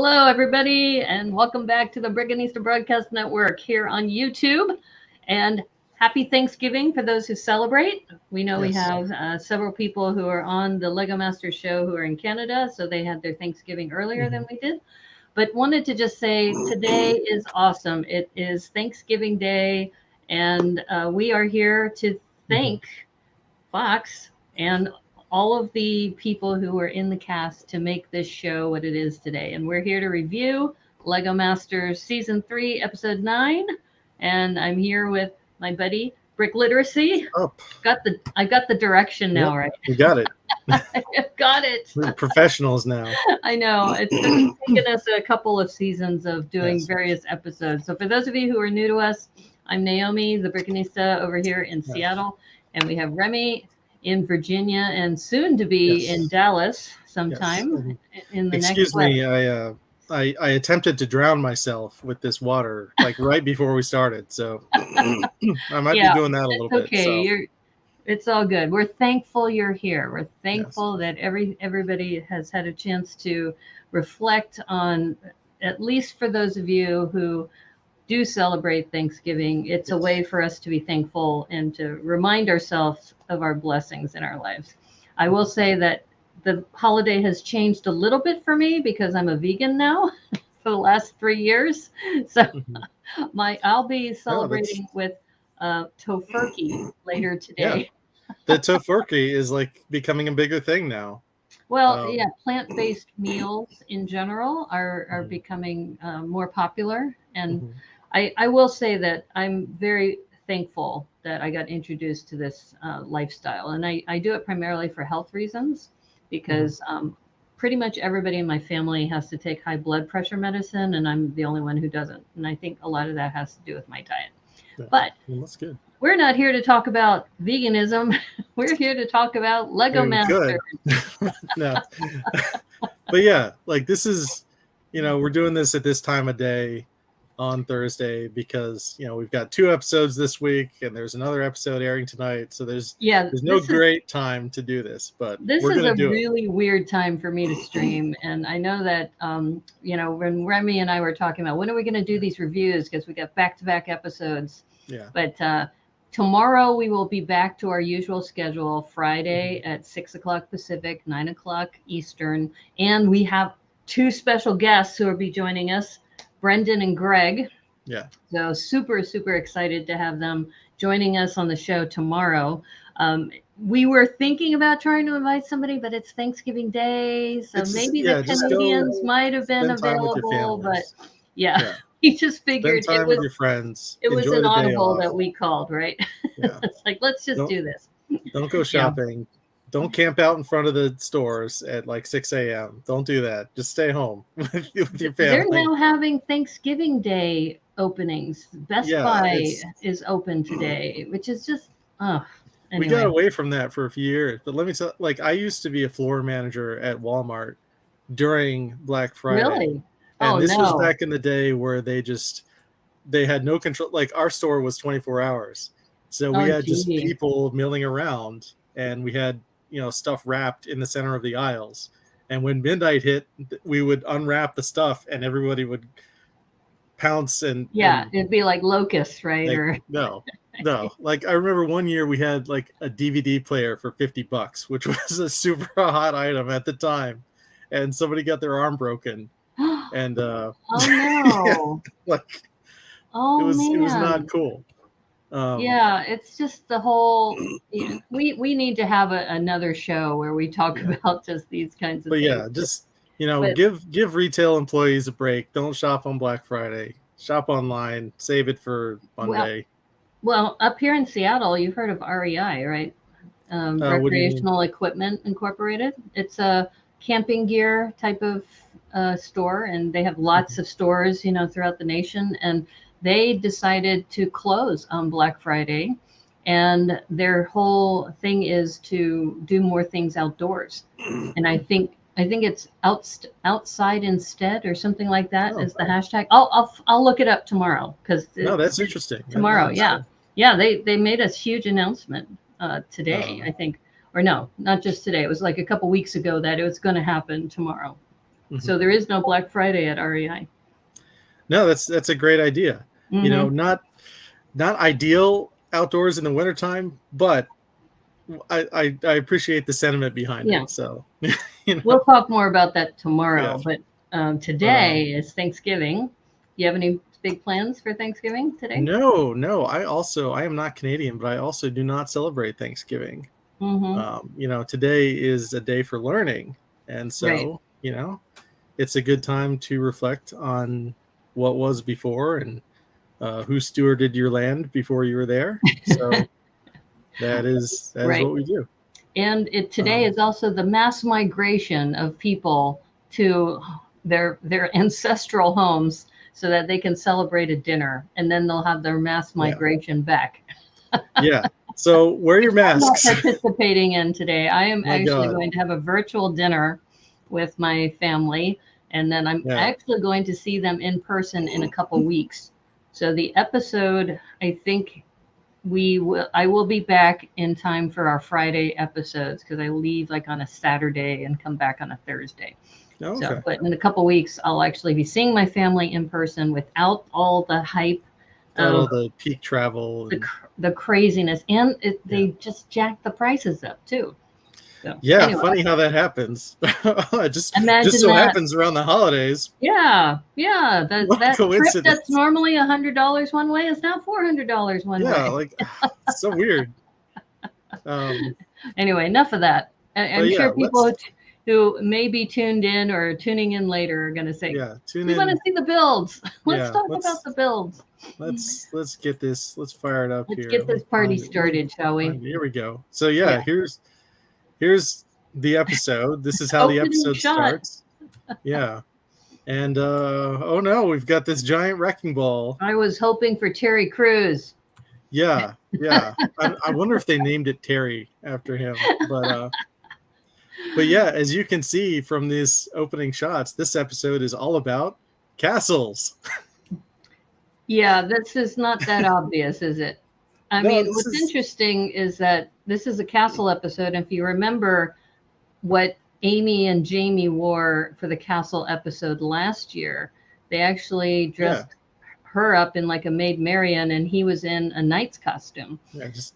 Hello, everybody, and welcome back to the Briganista Broadcast Network here on YouTube. And happy Thanksgiving for those who celebrate. We know we Yes. have several people who are on the Lego Masters show who are in Canada, so they had their Thanksgiving earlier than we did. But wanted to just say today is awesome. It is Thanksgiving Day, and we are here to thank Fox and all of the people who were in the cast to make this show what it is today. And we're here to review Lego Masters Season 3, Episode 9. And I'm here with my buddy, Brick Literacy. Up. I got the direction now, Yep, right? we got it. I've got it. We're professionals now. I know. It's been taken us a couple of seasons of doing Yes. various episodes. So for those of you who are new to us, I'm Naomi, the Brickanista over here in Seattle, and we have Remy in Virginia and soon to be in Dallas sometime in the Excuse next me, I attempted to drown myself with this water like right before we started, so I might be doing that a little bit. Okay, So. It's all good. We're thankful you're here. We're thankful that everybody has had a chance to reflect on, at least for those of you who do celebrate Thanksgiving, it's a way for us to be thankful and to remind ourselves of our blessings in our lives. I will say that the holiday has changed a little bit for me because I'm a vegan now for the last 3 years. So I'll be celebrating with tofurkey later today. The tofurkey is like becoming a bigger thing now. Well, plant-based meals in general are becoming more popular. And I will say that I'm very thankful that I got introduced to this lifestyle. And I do it primarily for health reasons because pretty much everybody in my family has to take high blood pressure medicine, and I'm the only one who doesn't. And I think a lot of that has to do with my diet. Yeah. But that's good. We're not here to talk about veganism. We're here to talk about Lego Masters. No. But yeah, like this is, we're doing this at this time of day on Thursday because, we've got 2 episodes this week and there's another episode airing tonight. So there's no great time to do this, but this is a really weird time for me to stream. And I know that, when Remy and I were talking about when are we going to do these reviews, because we got back-to-back episodes. Yeah. But tomorrow we will be back to our usual schedule, Friday at 6 o'clock Pacific, 9 o'clock Eastern. And we have 2 special guests who will be joining us, Brendan and Greg. Yeah. So super, super excited to have them joining us on the show tomorrow. We were thinking about trying to invite somebody, but it's Thanksgiving Day. So maybe the Canadians might have been available, but we just figured it was with your friends. It was an audible that we called, right? Yeah. It's like, let's just do this. Don't go shopping. Yeah. Don't camp out in front of the stores at like 6 a.m. Don't do that. Just stay home with your family. They're now having Thanksgiving Day openings. Best Buy is open today, which is just, anyway. We got away from that for a few years. But let me tell you, I used to be a floor manager at Walmart during Black Friday. Really? And this was back in the day where they had no control. Like our store was 24 hours. So we had just people milling around and we had, stuff wrapped in the center of the aisles. And when midnight hit, we would unwrap the stuff and everybody would pounce and it'd be like locusts, right? No. Like I remember one year we had like a DVD player for $50, which was a super hot item at the time. And somebody got their arm broken. And oh no. it was not cool. It's just the whole we need to have another show where we talk about just these kinds of things. Just give retail employees a break. Don't shop on Black Friday. Shop online. Save it for Monday. Well, up here in Seattle, you've heard of REI, right? Recreational Equipment Incorporated. It's a camping gear type of store, and they have lots of stores, throughout the nation. And they decided to close on Black Friday, and their whole thing is to do more things outdoors. And I think it's outside instead or something like that is the hashtag. I'll look it up tomorrow because that's interesting. Tomorrow, they made a huge announcement today, I think, or no, not just today. It was like a couple weeks ago that it was going to happen tomorrow. So there is no Black Friday at REI. No, that's a great idea. You know, not ideal outdoors in the wintertime, but I appreciate the sentiment behind it. So you know. We'll talk more about that tomorrow. But today is Thanksgiving. You have any big plans for Thanksgiving today? No. I am not Canadian, but I also do not celebrate Thanksgiving. You know, today is a day for learning, and so you know, it's a good time to reflect on what was before and who stewarded your land before you were there. So that is what we do. And today is also the mass migration of people to their ancestral homes so that they can celebrate a dinner, and then they'll have their mass migration back. So wear your masks. I'm not participating in today. I am actually going to have a virtual dinner with my family, and then I'm actually going to see them in person in a couple weeks. So the episode, I think I will be back in time for our Friday episodes, because I leave like on a Saturday and come back on a Thursday. So, but in a couple weeks, I'll actually be seeing my family in person without all the hype, all the peak travel, the craziness, and they just jack the prices up too. So, anyway. Funny how that happens. just so happens around the holidays. That trip that's normally $100 one way is now $400 one way. Like it's so weird. Anyway, enough of that. I'm sure people who may be tuned in or tuning in later are going to say, we want to see the builds. Let's talk about the builds. Let's get this. Let's fire it up. Let's get this party started, shall we? Here we go. So here's the episode. This is how the episode starts. And oh no, we've got this giant wrecking ball. I was hoping for Terry Crews. I wonder if they named it Terry after him, but as you can see from these opening shots, this episode is all about castles. This is not that obvious, is it? I mean, what's interesting is that this is a castle episode. If you remember what Amy and Jamie wore for the castle episode last year, they actually dressed her up in like a Maid Marian, and he was in a knight's costume.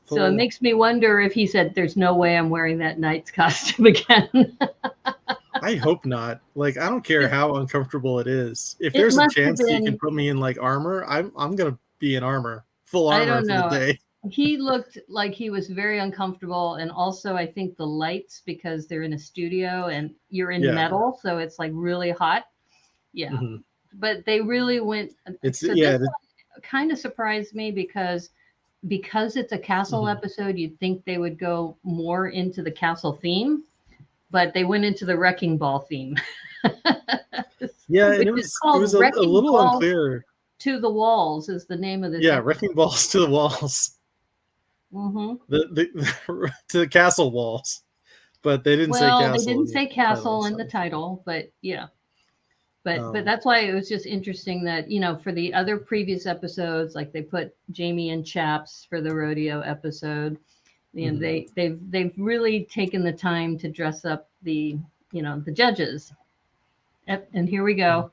So it makes me wonder if he said, there's no way I'm wearing that knight's costume again. I hope not. Like, I don't care how uncomfortable it is. If there's a chance you can put me in like armor, I'm going to be in armor, full armor for the day. He looked like he was very uncomfortable. And also I think the lights, because they're in a studio and you're in metal, so it's like really hot. But they really went. This kind of surprised me because it's a castle episode. You'd think they would go more into the castle theme, but they went into the wrecking ball theme. And it was a little unclear. To the Walls is the name of the Wrecking Balls to the Walls. To the castle walls, but they didn't say castle. They didn't say castle in the title, but but that's why it was just interesting that, you know, for the other previous episodes, like they put Jamie in chaps for the rodeo episode, and they've really taken the time to dress up the judges. And here we go.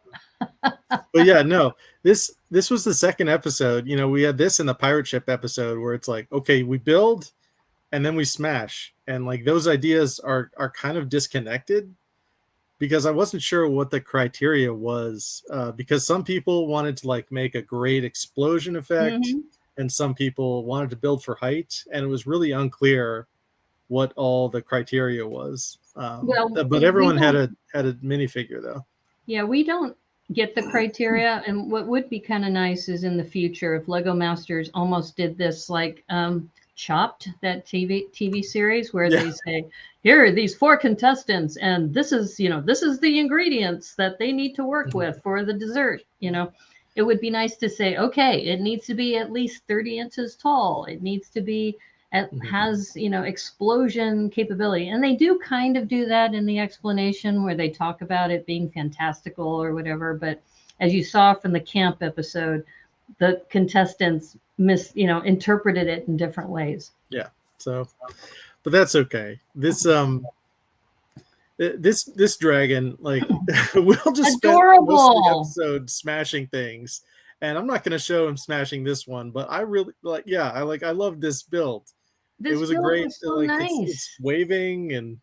But this was the second episode. You know, we had this in the pirate ship episode where it's like, okay, we build and then we smash, and like those ideas are kind of disconnected, because I wasn't sure what the criteria was, because some people wanted to like make a great explosion effect, and some people wanted to build for height, and it was really unclear what all the criteria was. But everyone had a minifigure though. We don't get the criteria, and what would be kind of nice is in the future if Lego Masters almost did this like Chopped, that TV series where they say, here are these 4 contestants, and this is the ingredients that they need to work with for the dessert. It would be nice to say, okay, it needs to be at least 30 inches tall. It needs to be has explosion capability, and they do kind of do that in the explanation where they talk about it being fantastical or whatever. But as you saw from the camp episode, the contestants interpreted it in different ways. So, but that's okay. This this dragon, like, we'll just spend most of the episode smashing things, and I'm not going to show him smashing this one, but I really I love this build. It was a great, so like, nice. It's waving and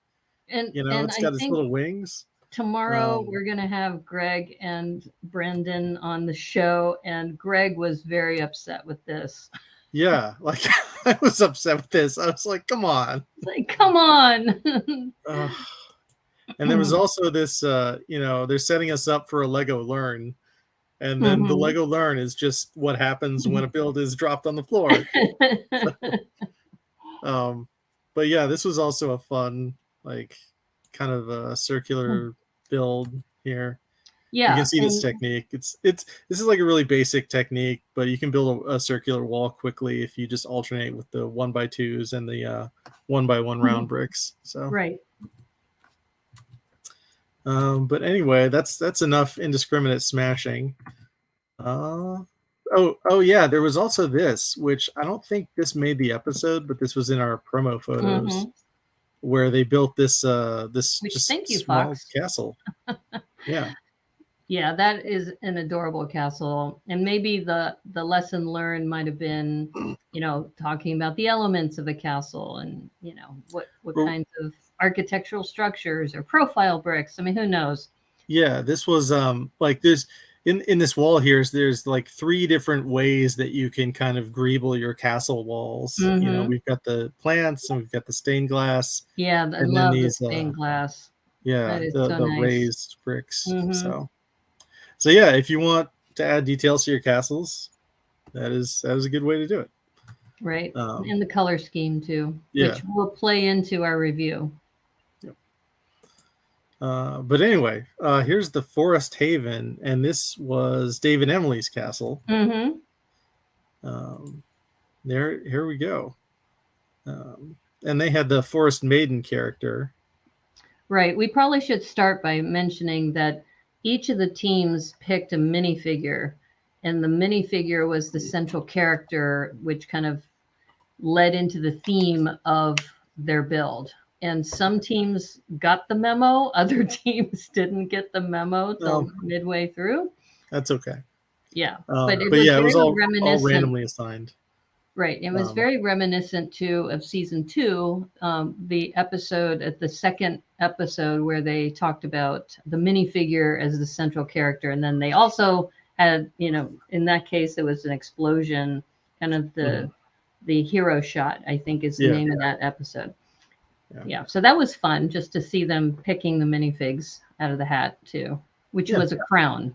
it's got its little wings. Tomorrow we're going to have Greg and Brendan on the show, and Greg was very upset with this. Yeah, like I was upset with this. I was like, come on. Like, come on. And there was also this, they're setting us up for a Lego Learn. And then the Lego Learn is just what happens when a build is dropped on the floor. But yeah, this was also a fun, like, kind of a circular build here. Yeah, you can see this technique. This is like a really basic technique, but you can build a circular wall quickly if you just alternate with the 1x2s and the 1x1 round bricks. So right. But anyway, that's enough indiscriminate smashing. Oh yeah, there was also this, which I don't think this made the episode, but this was in our promo photos, where they built this small castle. Yeah, that is an adorable castle. And maybe the lesson learned might have been, talking about the elements of a castle and, what kinds of architectural structures or profile bricks. I mean, who knows? Yeah, this was like there's in this wall here, there's like 3 different ways that you can kind of greeble your castle walls. We've got the plants and we've got the stained glass. Yeah, I love the stained glass. Yeah, the raised bricks. So yeah, if you want to add details to your castles, that is a good way to do it. Right, and the color scheme too, yeah. Which will play into our review. Yep. But anyway, here's the Forest Haven, and this was Dave and Emily's castle. Here we go. And they had the Forest Maiden character. Right. We probably should start by mentioning that each of the teams picked a minifigure, and the minifigure was the central character, which kind of led into the theme of their build. And some teams got the memo, other teams didn't get the memo till midway through. That's okay. Yeah. But it was all randomly assigned. Right. It was very reminiscent too of season 2, the episode at the second episode where they talked about the minifigure as the central character. And then they also had, in that case, it was an explosion, kind of the hero shot, I think is the name of that episode. Yeah. So that was fun just to see them picking the minifigs out of the hat too, which was a crown.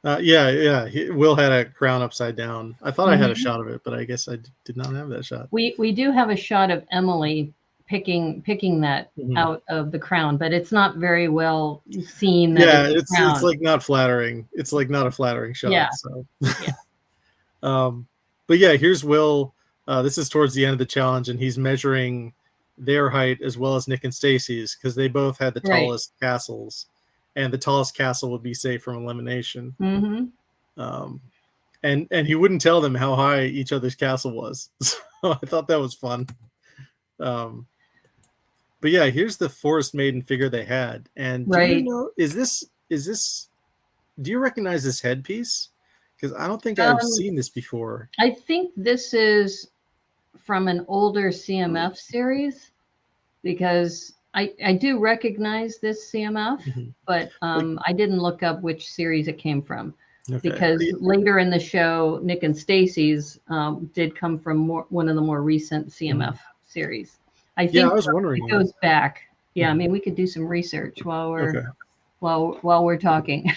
Will had a crown upside down. I thought I had a shot of it, but I guess I did not have that shot. We do have a shot of Emily picking that out of the crown, but it's not very well seen. That it's like not flattering. It's like not a flattering shot. Yeah. So. But yeah, here's Will. This is towards the end of the challenge, and he's measuring their height as well as Nick and Stacy's, because they both had the tallest castles. And the tallest castle would be safe from elimination. And he wouldn't tell them how high each other's castle was. So I thought that was fun. But yeah, here's the Forest Maiden figure they had. And do you know, is this? Do you recognize this headpiece? Because I don't think I've seen this before. I think this is from an older CMF series, because I do recognize this CMF, but I didn't look up which series it came from, because later in the show, Nick and Stacy's did come from one of the more recent CMF series. I think I was wondering. It goes back. Yeah, I mean, we could do some research while we're talking.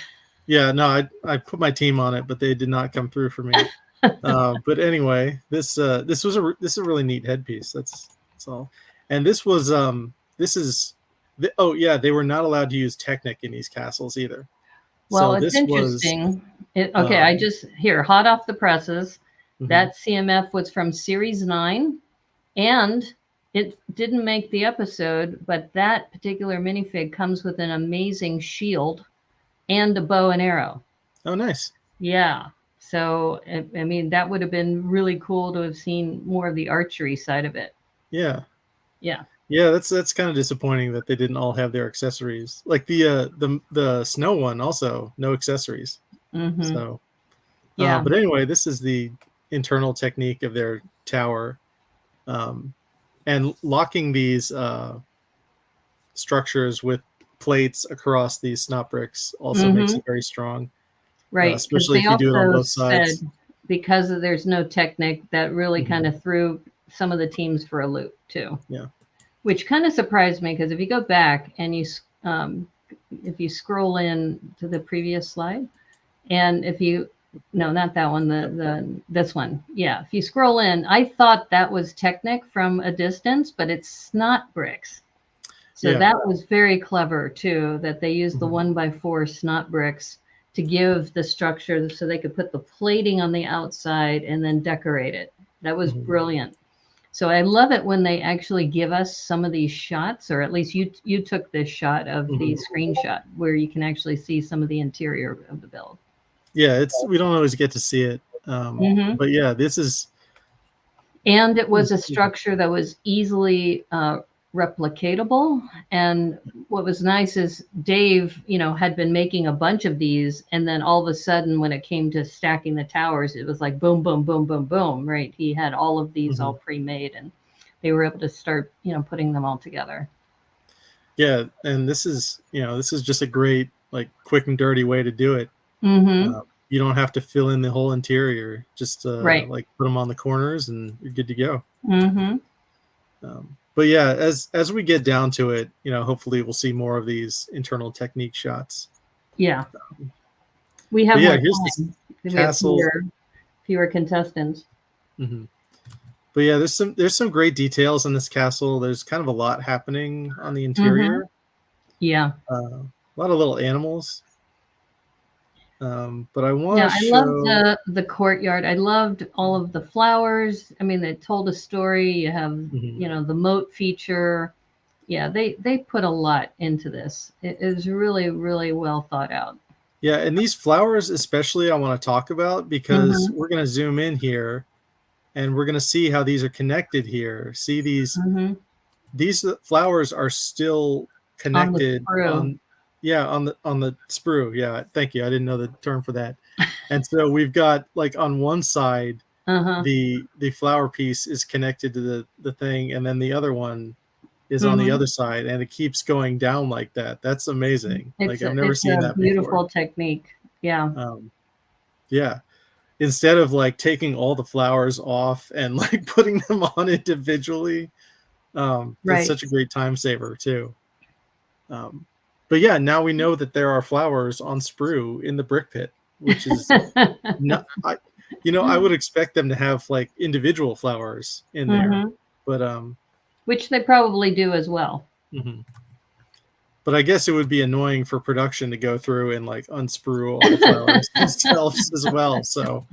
Yeah, no, I put my team on it, but they did not come through for me. But anyway, this is a really neat headpiece. That's all. And this was they were not allowed to use Technic in these castles either. Well, so it's interesting. I just hot off the presses. That CMF was from Series 9, and it didn't make the episode, but that particular minifig comes with an amazing shield and a bow and arrow. Oh, nice. Yeah. So, I mean, that would have been really cool to have seen more of the archery side of it. Yeah. Yeah. Yeah, that's kind of disappointing that they didn't all have their accessories. Like the snow one also, no accessories. Mm-hmm. So, Yeah. but anyway, this is the internal technique of their tower, and locking these structures with plates across these snot bricks also makes it very strong. Right, because Especially they if you do it on also both said sides. because there's no technic, that really kind of threw some of the teams for a loop too. Yeah. Which kind of surprised me, because if you go back and if you scroll in to the previous slide, and if you no, not that one, this one, yeah. If you scroll in, I thought that was Technic from a distance, but it's snot bricks. So that was very clever too, that they used the 1x4 snot bricks to give the structure so they could put the plating on the outside and then decorate it. That was brilliant. So I love it when they actually give us some of these shots, or at least you took this shot of the screenshot where you can actually see some of the interior of the build. Yeah, we don't always get to see it. But yeah, this is. And it was a structure that was easily replicatable. And what was nice is Dave, had been making a bunch of these. And then all of a sudden, when it came to stacking the towers, it was like boom, boom, boom, boom, boom, right? He had all of these all pre-made, and they were able to start, putting them all together. Yeah. And this is just a great, like, quick and dirty way to do it. You don't have to fill in the whole interior. Just like put them on the corners and you're good to go. But yeah, as we get down to it, hopefully we'll see more of these internal technique shots. Yeah. We have more time. Castle. We have fewer contestants. But yeah, there's some great details in this castle. There's kind of a lot happening on the interior. Yeah. A lot of little animals. But I want to show. I loved the courtyard. I loved all of the flowers. I mean, they told a story. You have, the moat feature. Yeah, they put a lot into this. It is really, really well thought out. Yeah, and these flowers especially I want to talk about, because we're going to zoom in here and we're going to see how these are connected here. See these flowers are still connected on the sprue. Yeah, thank you. I didn't know the term for that. And so we've got, like, on one side, the flower piece is connected to the thing, and then the other one is on the other side, and it keeps going down like that. That's amazing. I've never seen that before. Beautiful technique. Yeah. Yeah. Instead of, like, taking all the flowers off and, like, putting them on individually, that's such a great time saver too. But yeah, now we know that there are flowers on sprue in the brick pit, which is not. I would expect them to have, like, individual flowers in there, but which they probably do as well. But I guess it would be annoying for production to go through and, like, unsprue all the flowers themselves as well. So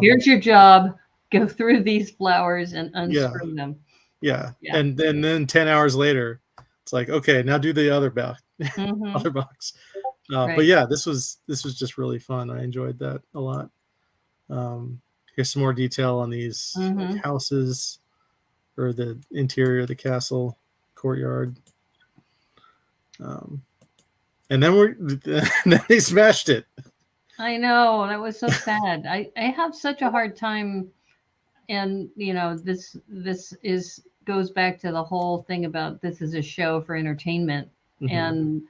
here's your job: go through these flowers and unscrew them. Yeah, and then 10 hours later, it's like, okay, now do the other box. Other box. But yeah, this was just really fun. I enjoyed that a lot. Here's some more detail on these like, houses, or the interior of the castle courtyard. And then then they smashed it. I know, that was so sad. I have such a hard time, and this goes back to the whole thing about this is a show for entertainment. And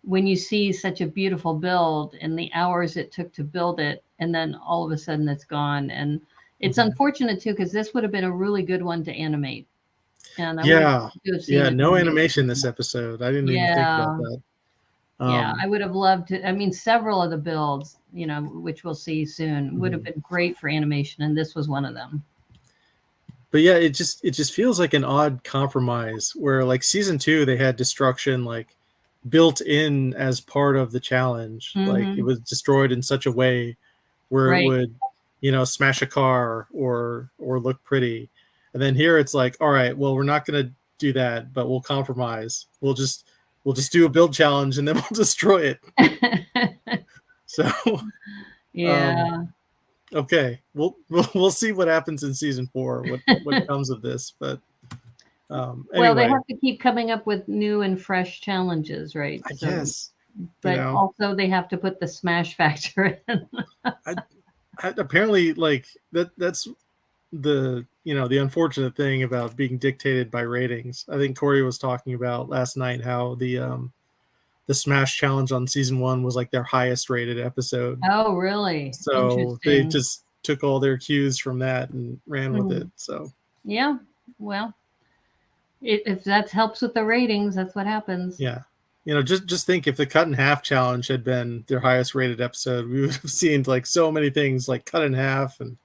when you see such a beautiful build and the hours it took to build it, and then all of a sudden it's gone, and it's unfortunate too, because this would have been a really good one to animate. And no animation this episode. I didn't even think about that. I would have loved to. I mean, several of the builds, which we'll see soon, would have been great for animation, and this was one of them. But yeah, it just feels like an odd compromise where, like, season 2, they had destruction, like, built in as part of the challenge. Like, it was destroyed in such a way where it would, smash a car or look pretty. And then here it's like, all right, well, we're not going to do that, but we'll compromise. We'll just do a build challenge and then we'll destroy it. So yeah. Okay, we'll see what happens in season 4. What comes of this, but Well, they Anyway, have to keep coming up with new and fresh challenges, right? I So, guess, but also they have to put the smash factor in. Apparently, like that's the the unfortunate thing about being dictated by ratings. I think Corey was talking about last night how the Smash Challenge on season 1 was like their highest rated episode. Oh, really? So they Interesting. just took all their cues from that and ran with it. So yeah, well, if that helps with the ratings, that's what happens. yeah, just think if the Cut in Half challenge had been their highest rated episode, we would have seen like so many things like cut in half, and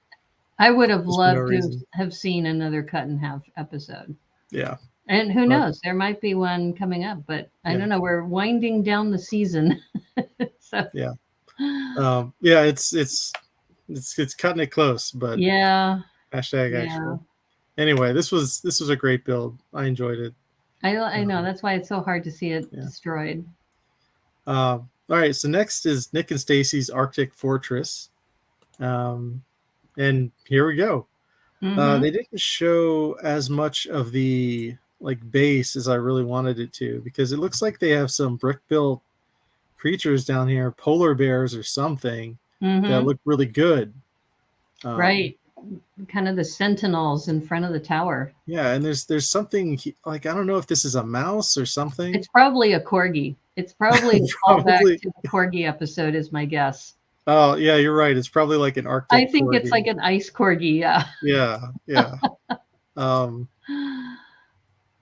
I would have just for no loved to reason. have seen another Cut in Half episode. Yeah. And who But knows, there might be one coming up, but I yeah, don't know. We're winding down the season. So yeah. Yeah, it's cutting it close, but yeah, hashtag yeah. actual. Anyway, this was a great build. I enjoyed it. I know that's why it's so hard to see it destroyed. All right, so next is Nick and Stacy's Arctic Fortress, and here we go. They didn't show as much of the like base as I really wanted it to, because it looks like they have some brick built creatures down here, polar bears or something, that look really good. Right, kind of the sentinels in front of the tower. Yeah, and there's something like, I don't know if this is a mouse or something. It's probably a corgi. It's probably a callback to the corgi episode, is my guess. Oh yeah, you're right. It's probably like an Arctic. I think corgi. It's like an ice corgi. Yeah. Yeah.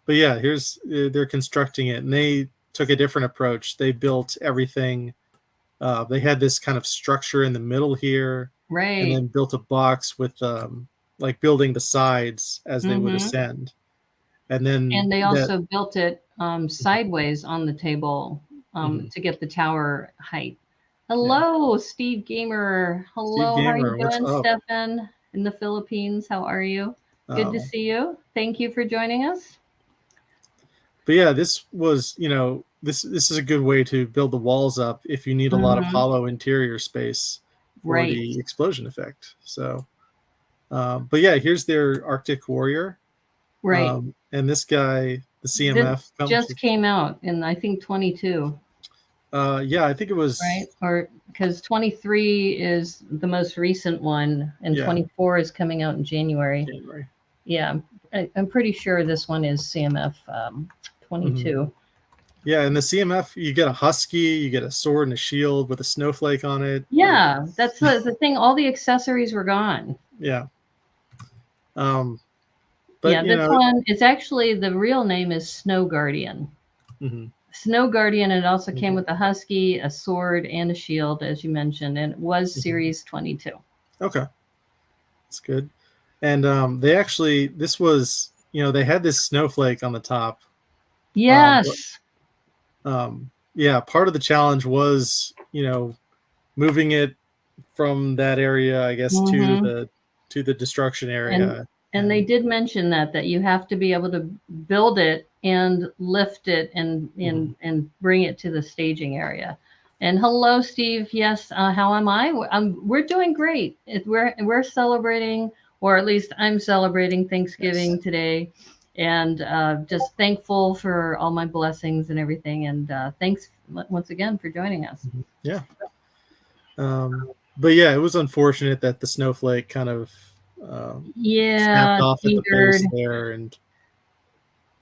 But yeah, they're constructing it, and they took a different approach. They built everything. They had this kind of structure in the middle here, right, and then built a box with like building the sides as they would ascend, and they also built it sideways on the table to get the tower height. Hello, Steve Gamer. Hello, Steve how are Gamer, you doing, Stefan, in the Philippines? How are you? Good to see you. Thank you for joining us. But yeah, this was, this is a good way to build the walls up if you need a lot of hollow interior space for the explosion effect. So, but yeah, here's their Arctic Warrior. Right. And this guy, the CMF, just came out in, I think, 22. Yeah, I think it was. Right, or because 23 is the most recent one, and 24 is coming out in January. Yeah, I'm pretty sure this one is CMF 22. Yeah, and the CMF, you get a husky, you get a sword and a shield with a snowflake on it. Yeah, that's the thing. All the accessories were gone. Yeah. But yeah, this one is actually, the real name is Snow Guardian. Snow Guardian. It also came with a husky, a sword, and a shield, as you mentioned, and it was series 22. Okay, that's good. And they actually, this was, they had this snowflake on the top. Yes. Yeah, part of the challenge was, moving it from that area, I guess, to the destruction area. And they did mention that you have to be able to build it and lift it and bring it to the staging area. And hello, Steve. Yes, how am I? We're doing great. We're celebrating, or at least I'm celebrating Thanksgiving today, and just thankful for all my blessings and everything. And thanks once again for joining us. Yeah. But yeah, it was unfortunate that the snowflake kind of snapped off at the base there,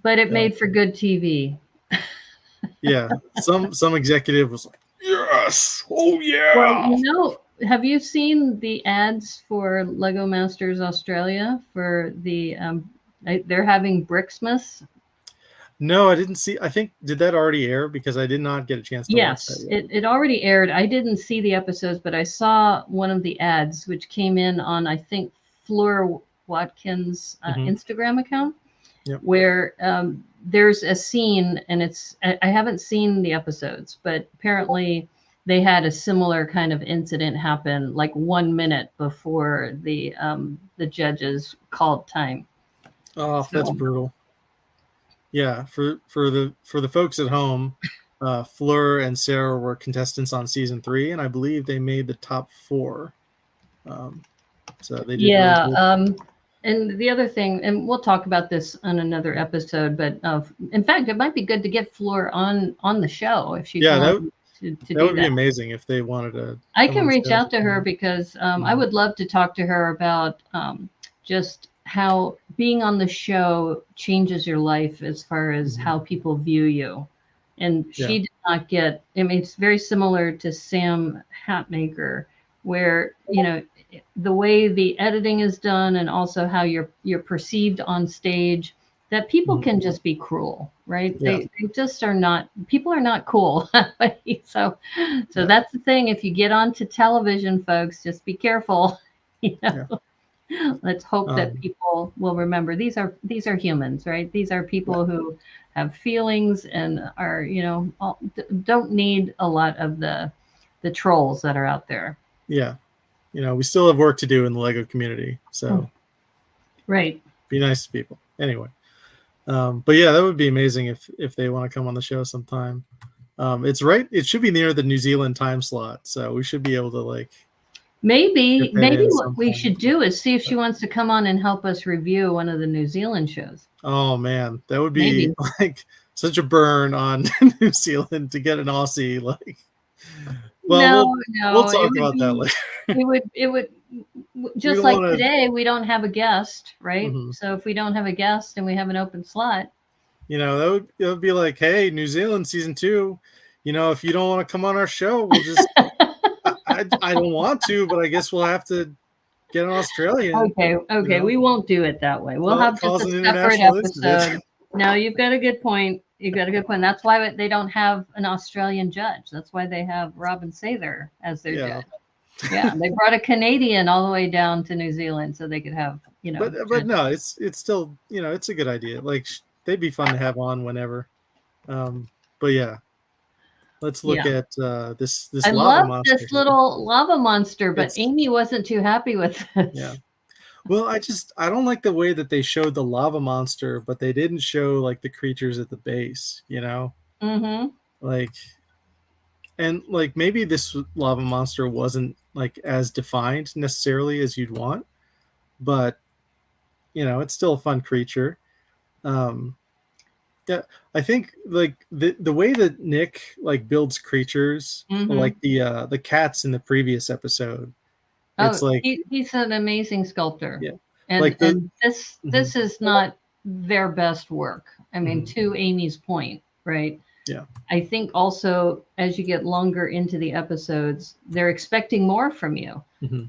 but it made for good TV. Yeah, some executive was like, yes, oh yeah. Well, have you seen the ads for Lego Masters Australia for the they're having Bricksmas? No, I didn't see. I think, did that already air? Because I did not get a chance to watch that yet. It already aired. I didn't see the episodes, but I saw one of the ads, which came in on, I think, Fleur Watkins' Instagram account, where there's a scene, and I haven't seen the episodes, but apparently they had a similar kind of incident happen like 1 minute before the judges called time. Oh, that's brutal. Yeah, for the folks at home, Fleur and Sarah were contestants on season 3, and I believe they made the top 4. So they did. Yeah. And the other thing, and we'll talk about this on another episode, but in fact, it might be good to get Fleur on the show if she's willing to that do would be that. amazing if they wanted to. I can reach out to her because I would love to talk to her about just how being on the show changes your life as far as how people view you. And she did not get, I mean, it's very similar to Sam Hatmaker, where, you know, the way the editing is done and also how you're perceived on stage, that people can just be cruel, right? They just are not, people are not cool. So that's the thing. If you get onto television, folks, just be careful. You know? Let's hope that people will remember these are humans, right? These are people who have feelings and are, you know, don't need a lot of the trolls that are out there. Yeah. You know, we still have work to do in the Lego community. So right. Be nice to people. Anyway. But yeah, that would be amazing if they want to come on the show sometime. It's right. It should be near the New Zealand time slot. So we should be able to like, maybe what we should do is see if she wants to come on and help us review one of the New Zealand shows. Oh man, that would be like such a burn on New Zealand to get an Aussie. Like, well, we'll talk about that later. It would just like today, we don't have a guest, right? So if we don't have a guest and we have an open slot, you know, it would be like, hey, New Zealand season 2, you know, if you don't want to come on our show, we'll just. I don't want to, but I guess we'll have to get an Australian. Okay, you know? We won't do it that way. We'll have just a separate episode. No, you've got a good point. That's why they don't have an Australian judge. That's why they have Robin Sather as their judge. Yeah, they brought a Canadian all the way down to New Zealand so they could have, you know. But no, it's still, you know, it's a good idea. Like they'd be fun to have on whenever. But yeah. Let's look at this I lava love monster. This little lava monster, but Amy wasn't too happy with this. Yeah. Well, I don't like the way that they showed the lava monster, but they didn't show like the creatures at the base, you know? Like, and like maybe this lava monster wasn't like as defined necessarily as you'd want, but you know, it's still a fun creature. Yeah, I think like the way that Nick like builds creatures, like the cats in the previous episode. It's like he's an amazing sculptor. Yeah, and, like and this is not their best work. I mean, to Amy's point, right? Yeah. I think also as you get longer into the episodes, they're expecting more from you,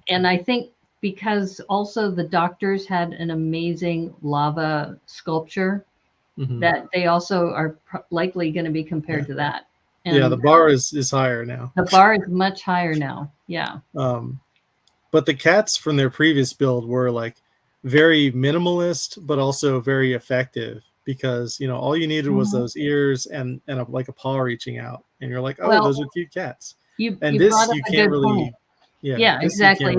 and I think because also the doctors had an amazing lava sculpture. That they also are likely going to be compared to that. And the bar is higher now. The bar is much higher now. Yeah. But the cats from their previous build were like very minimalist, but also very effective because, you know, all you needed was those ears and like a paw reaching out, and you're like, oh, well, those are cute cats. You can't really. Yeah, exactly.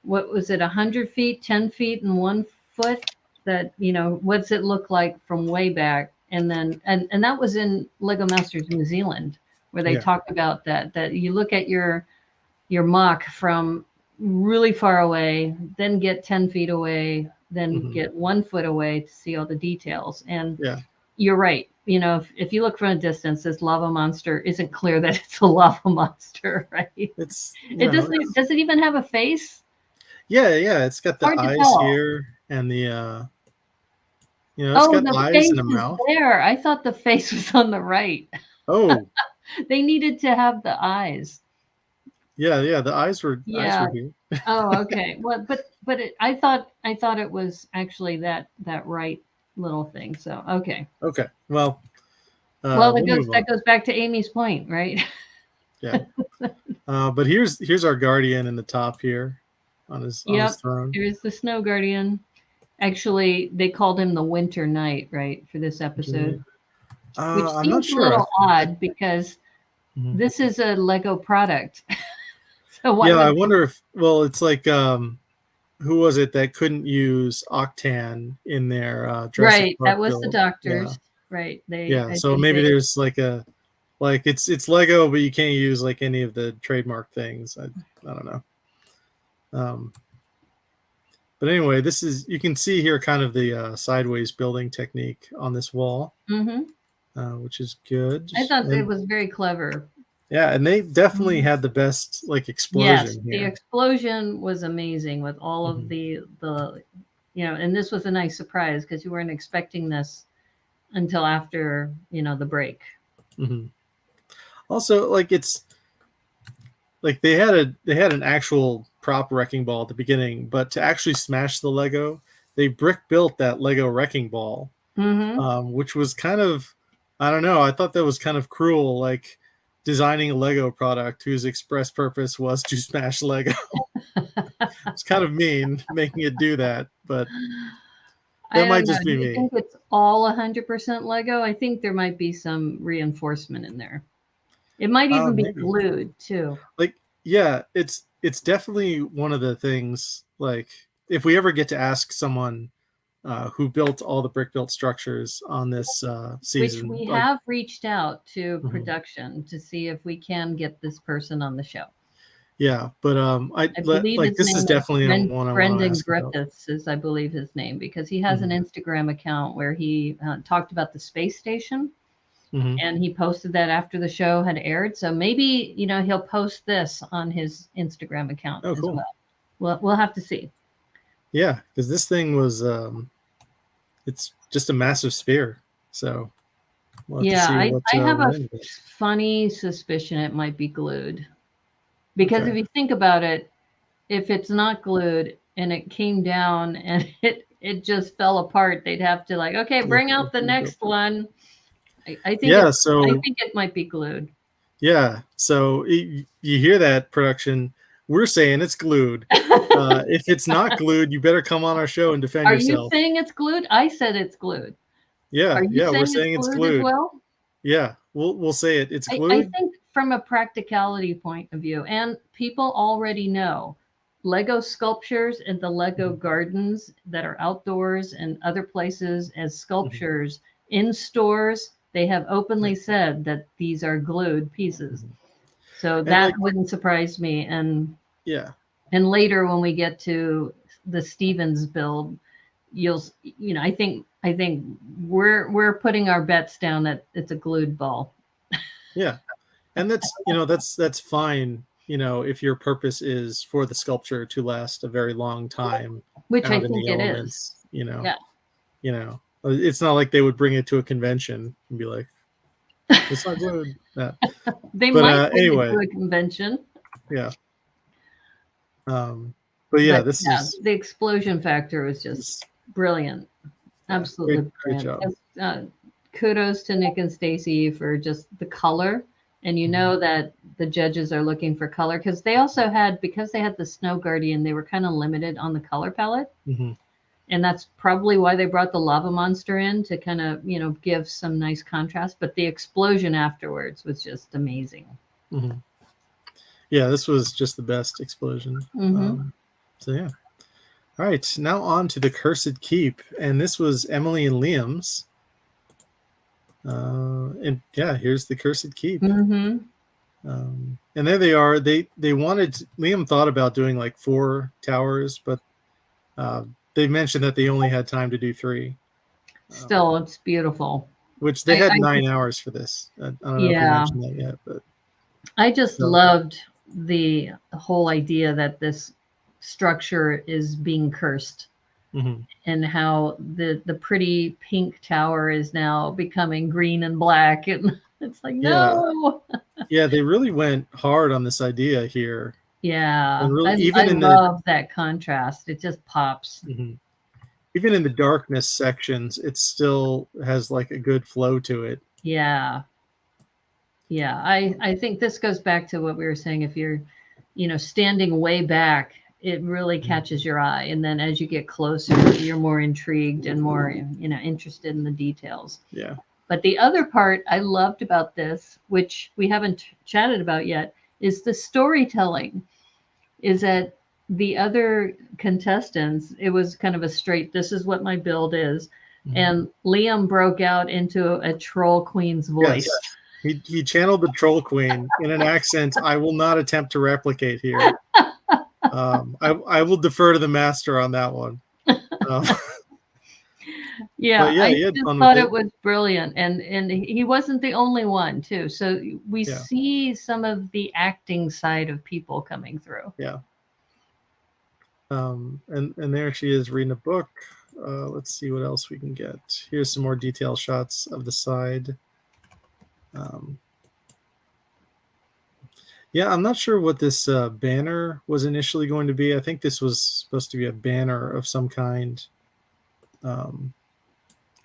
What was it? 100 feet, 10 feet, and 1 foot. That, you know, what's it look like from way back, and then and that was in Lego Masters New Zealand, where they talked about that you look at your mock from really far away, then get 10 feet away, then get 1 foot away to see all the details. And you're right. You know, if you look from a distance, this lava monster isn't clear that it's a lava monster, right? Does it even have a face? Yeah, it's got the eyes here and the you know, it's got eyes and a mouth. There, I thought the face was on the right. Oh, they needed to have the eyes. Yeah, the eyes were here. Oh, okay. Well, but I thought it was actually that right little thing. So okay. Okay. Well. That goes back to Amy's point, right? Yeah. But here's our guardian in the top here, on his throne. Here's the Snow Guardian. Actually, they called him the Winter Knight, right, for this episode, which seems a little odd because this is a Lego product. So why I wonder if it's like who was it that couldn't use Octan in their Jurassic Park that was build? The doctors, right? So maybe there's like it's Lego, but you can't use like any of the trademark things. I don't know. But anyway, this is, you can see here kind of the sideways building technique on this wall, which is good. I thought it was very clever. Yeah, and they definitely had the best like explosion here. The explosion was amazing with all of the and this was a nice surprise because you weren't expecting this until after, the break. Also, like, it's like they had an actual prop wrecking ball at the beginning, but to actually smash the Lego, they brick built that Lego wrecking ball, which was kind of, I don't know, I thought that was kind of cruel, like designing a Lego product whose express purpose was to smash Lego. It's kind of mean making it do that, but that might just be me. I think it's all 100% Lego. I think there might be some reinforcement in there. It might even be glued too. Like, yeah, it's definitely one of the things, like, if we ever get to ask someone who built all the brick built structures on this season. Which we have reached out to production to see if we can get this person on the show. Yeah, but I believe like this is definitely one Brendan Griffiths is, I believe, his name, because he has an Instagram account where he talked about the space station, and he posted that after the show had aired. So maybe he'll post this on his Instagram account as well. We'll have to see. Yeah, because this thing was it's just a massive sphere. So we'll have to see I have a funny suspicion it might be glued. Because if you think about it, if it's not glued and it came down and it just fell apart, they'd have to okay, bring out the next one. I think it might be glued. Yeah. So you hear that, production? We're saying it's glued. If it's not glued, you better come on our show and defend yourself. Are you saying it's glued? I said it's glued. Yeah. We're saying it's glued. As well? Yeah. We'll say it. It's glued. I think from a practicality point of view, and people already know, Lego sculptures and the Lego gardens that are outdoors and other places as sculptures in stores, they have openly said that these are glued pieces. So that wouldn't surprise me. And later when we get to the Stevens build, I think we're putting our bets down that it's a glued ball. Yeah. And that's fine, if your purpose is for the sculpture to last a very long time, which I think it is. It's not like they would bring it to a convention and be like, it's not glued. They might bring it to a convention. Yeah. But yeah, the explosion factor was just brilliant. Absolutely great job. Kudos to Nick and Stacy for just the color. And that the judges are looking for color because they also because they had the Snow Guardian, they were kind of limited on the color palette. And that's probably why they brought the Lava Monster in to kind of, give some nice contrast. But the explosion afterwards was just amazing. Yeah, this was just the best explosion. So yeah. All right, now on to the Cursed Keep. And this was Emily and Liam's. And yeah, here's the Cursed Keep. And there they are. Liam thought about doing like 4 towers, but they mentioned that they only had time to do 3. Still, it's beautiful. Which they had 9 hours for this. I don't know if we mentioned that yet, but I just loved the whole idea that this structure is being cursed. And how the pretty pink tower is now becoming green and black, and it's like no. Yeah, they really went hard on this idea here. Yeah, really, I love that contrast. It just pops. Even in the darkness sections, it still has like a good flow to it. Yeah. I think this goes back to what we were saying. If you're, standing way back, it really catches your eye, and then as you get closer, you're more intrigued and more interested in the details. Yeah. But the other part I loved about this, which we haven't chatted about yet, is the storytelling. Is that the other contestants, it was kind of a straight, this is what my build is, and Liam broke out into a troll queen's voice. Yes. He channeled the troll queen in an accent I will not attempt to replicate here. I will defer to the master on that one. Yeah, I just thought it was brilliant, and he wasn't the only one too. So we see some of the acting side of people coming through. Yeah. And there she is reading a book. Let's see what else we can get. Here's some more detailed shots of the side. Yeah, I'm not sure what this banner was initially going to be. I think this was supposed to be a banner of some kind.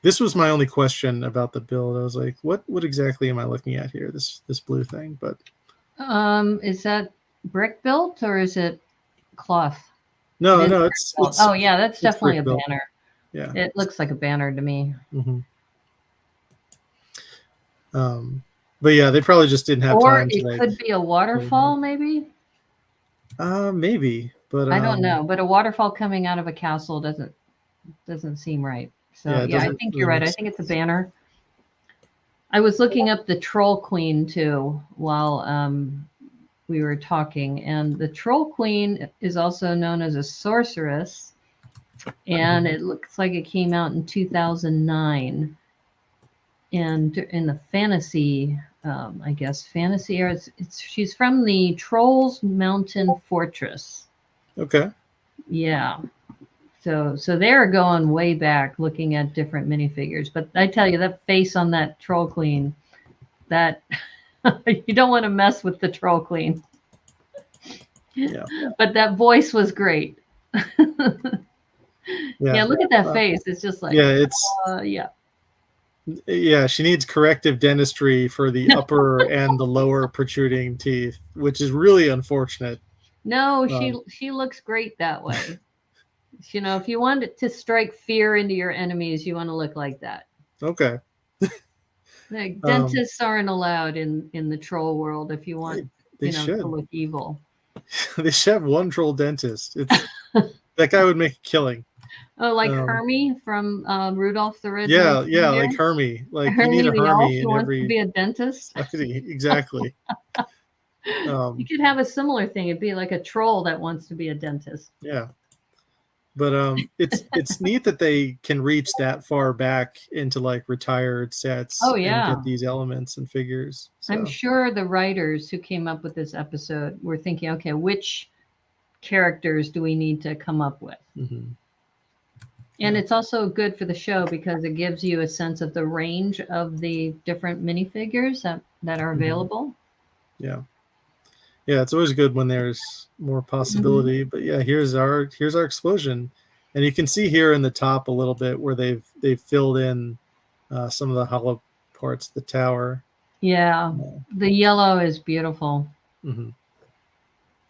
This was my only question about the build. I was like, what exactly am I looking at here? This blue thing, but is that brick built or is it cloth? No, it's oh yeah, that's definitely a banner. Yeah, it looks like a banner to me. Mm-hmm. But yeah, they probably just didn't have time. Or it could be a waterfall, maybe. Maybe, but I don't know. But a waterfall coming out of a castle doesn't seem right. So yeah, I think you're right. I think it's a banner. I was looking up the Troll Queen too while we were talking, and the Troll Queen is also known as a sorceress, and it looks like it came out in 2009. And in the fantasy, I guess fantasy era, she's from the Trolls Mountain Fortress. Okay. Yeah. So they're going way back, looking at different minifigures. But I tell you, that face on that Troll Queen, that you don't want to mess with the Troll Queen. Yeah. But that voice was great. Yeah, look at that face. It's just like, yeah, she needs corrective dentistry for the upper and the lower protruding teeth, which is really unfortunate. No, she looks great that way. You know, if you want to strike fear into your enemies, you want to look like that. Okay. Like, dentists aren't allowed in the troll world if you want to look evil. They should have one troll dentist. That guy would make a killing. Oh, like Hermie from Rudolph the Red. Yeah, like Hermie. Like Hermie, you need a Hermie in every. To be a dentist. Exactly. You could have a similar thing. It'd be like a troll that wants to be a dentist. Yeah. But it's neat that they can reach that far back into like retired sets. Oh yeah, and get these elements and figures. So. I'm sure the writers who came up with this episode were thinking, okay, which characters do we need to come up with? Mm-hmm. And it's also good for the show because it gives you a sense of the range of the different minifigures that are available. Yeah. Yeah, it's always good when there's more possibility. Mm-hmm. But yeah, here's our explosion, and you can see here in the top a little bit where they've filled in some of the hollow parts of the tower. Yeah, the yellow is beautiful. Mm-hmm.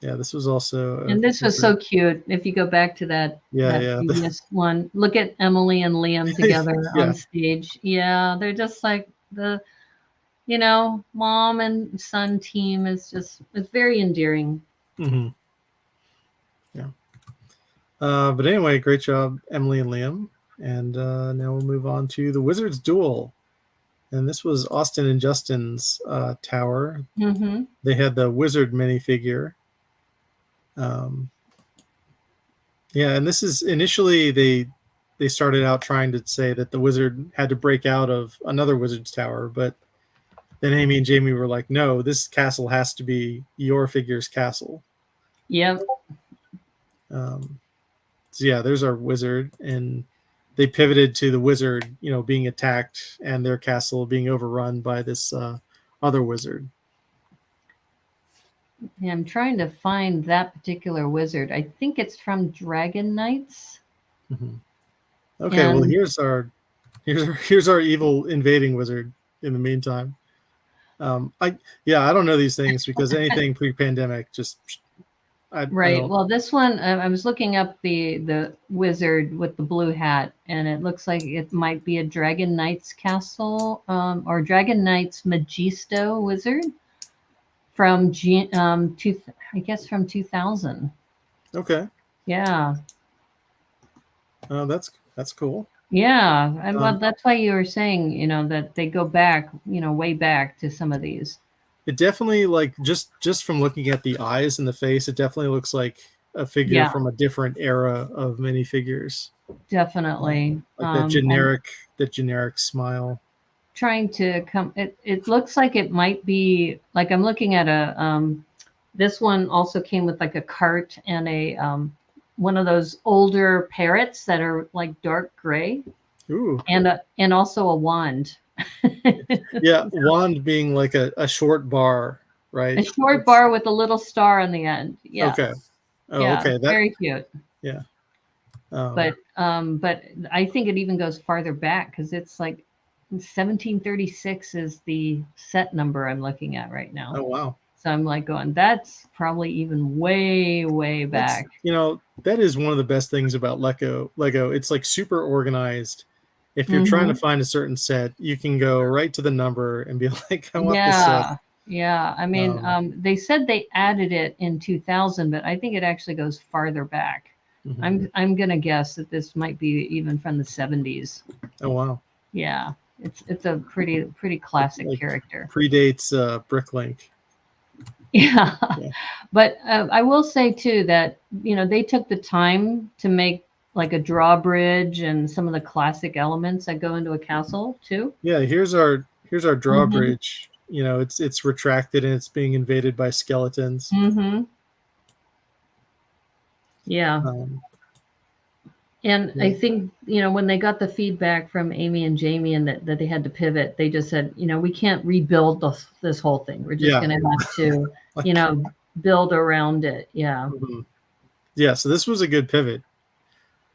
Yeah, this was also, and this was so cute. If you go back to that previous one, look at Emily and Liam together on stage. Yeah, they're just like the. Mom and son team it's very endearing. Mm-hmm. Yeah. But anyway, great job, Emily and Liam. And now we'll move on to the Wizard's Duel. And this was Austin and Justin's tower. Mm-hmm. They had the Wizard minifigure. And this is initially they started out trying to say that the Wizard had to break out of another Wizard's tower, but then Amy and Jamie were like, no, this castle has to be your figure's castle. Yep. So yeah, there's our wizard. And they pivoted to the wizard, being attacked and their castle being overrun by this other wizard. Yeah, I'm trying to find that particular wizard. I think it's from Dragon Knights. Mm-hmm. Okay, well, here's our evil invading wizard in the meantime. I don't know these things because anything pre-pandemic right. Well, this one I was looking up the wizard with the blue hat, and it looks like it might be a Dragon Knights castle or Dragon Knights Magisto wizard from I guess from 2000. Okay. Yeah. That's cool. Yeah, well, that's why you were saying, that they go back, way back to some of these. It definitely, like, just from looking at the eyes and the face, it definitely looks like a figure from a different era of minifigures. Definitely. Like that generic smile. Trying to come, it looks like it might be like, I'm looking at this one also came with like a cart and a one of those older parrots that are like dark gray. Ooh. And also a wand. Yeah, wand being like a short bar, right? A short bar with a little star on the end. Yeah. Okay. Oh, yeah, okay. Very cute. Yeah. But I think it even goes farther back because it's like 1736 is the set number I'm looking at right now. Oh, wow. So I'm like going, that's probably even way back. That is one of the best things about Lego. It's like super organized. If you're trying to find a certain set, you can go right to the number and be like, I want this set. Yeah. I mean, they said they added it in 2000, but I think it actually goes farther back. I'm gonna guess that this might be even from the 70s. Oh, wow. Yeah. It's a pretty classic character. Predates Bricklink. Yeah. But I will say too that they took the time to make like a drawbridge and some of the classic elements that go into a castle too. Yeah, here's our drawbridge. It's retracted and it's being invaded by skeletons. Yeah. And I think, when they got the feedback from Amy and Jamie and that they had to pivot, they just said, we can't rebuild this whole thing. We're just going to have to, build around it. Yeah. Yeah. So this was a good pivot.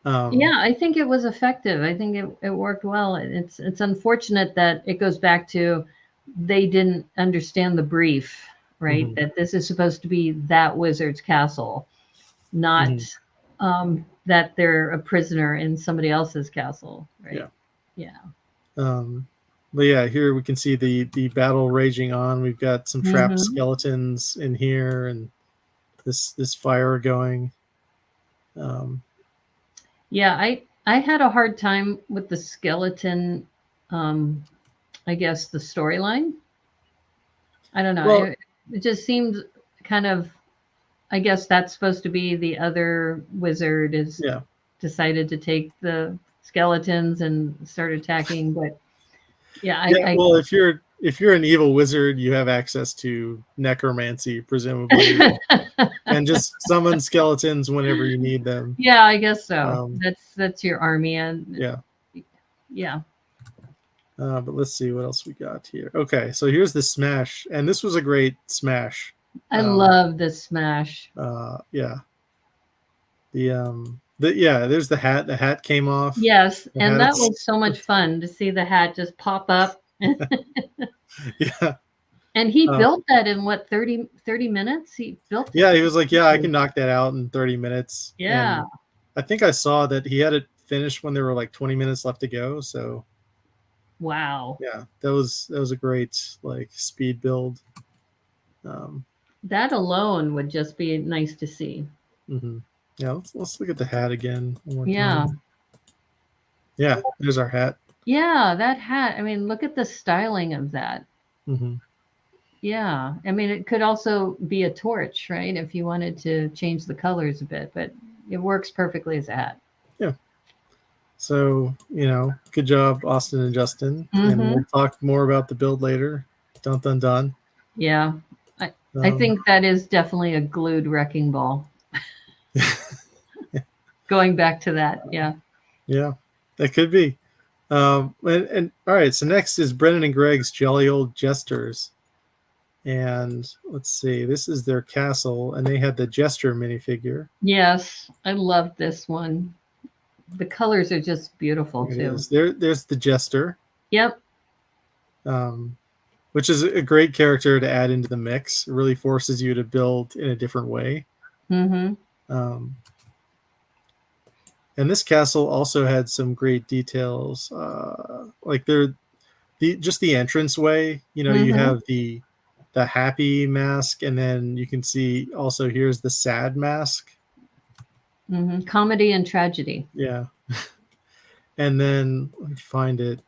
Yeah, I think it was effective. I think it worked well. It's unfortunate that it goes back to they didn't understand the brief, right? That this is supposed to be that wizard's castle, not that they're a prisoner in somebody else's castle, right? Yeah. But yeah, here we can see the battle raging on. We've got some trapped skeletons in here, and this fire going. Yeah, I had a hard time with the skeleton. I guess the storyline. I don't know. Well, it just seemed kind of. I guess that's supposed to be the other wizard is decided to take the skeletons and start attacking, but well, if you're an evil wizard, you have access to necromancy, presumably, and just summon skeletons whenever you need them. Yeah, I guess so. That's your army, and yeah. But let's see what else we got here. Okay, so here's the smash, and this was a great smash. I love this smash. Yeah. There's the hat. The hat came off. Yes, and that was so much fun to see the hat just pop up. Yeah. And he built that in what 30 minutes? He built it. Yeah, he was like, I can knock that out in 30 minutes. Yeah. And I think I saw that he had it finished when there were like 20 minutes left to go. So wow. Yeah, that was a great like speed build. That alone would just be nice to see. Yeah, let's look at the hat again. Yeah. Yeah, there's our hat. Yeah, that hat. I mean, look at the styling of that. Yeah. I mean, it could also be a torch, right? If you wanted to change the colors a bit, but it works perfectly as a hat. Yeah. So, good job, Austin and Justin. And we'll talk more about the build later. Dun, dun, dun. Yeah. I think that is definitely a glued wrecking ball. Going back to that. Yeah. Yeah, that could be. And all right. So next is Brennan and Greg's Jolly Old Jesters. And let's see, this is their castle, and they had the Jester minifigure. Yes, I love this one. The colors are just beautiful too. There's the Jester. Yep. Which is a great character to add into the mix. It really forces you to build in a different way. And this castle also had some great details, like the entranceway. You have the happy mask, and then you can see also here's the sad mask. Comedy and tragedy. Yeah. And then let me find it.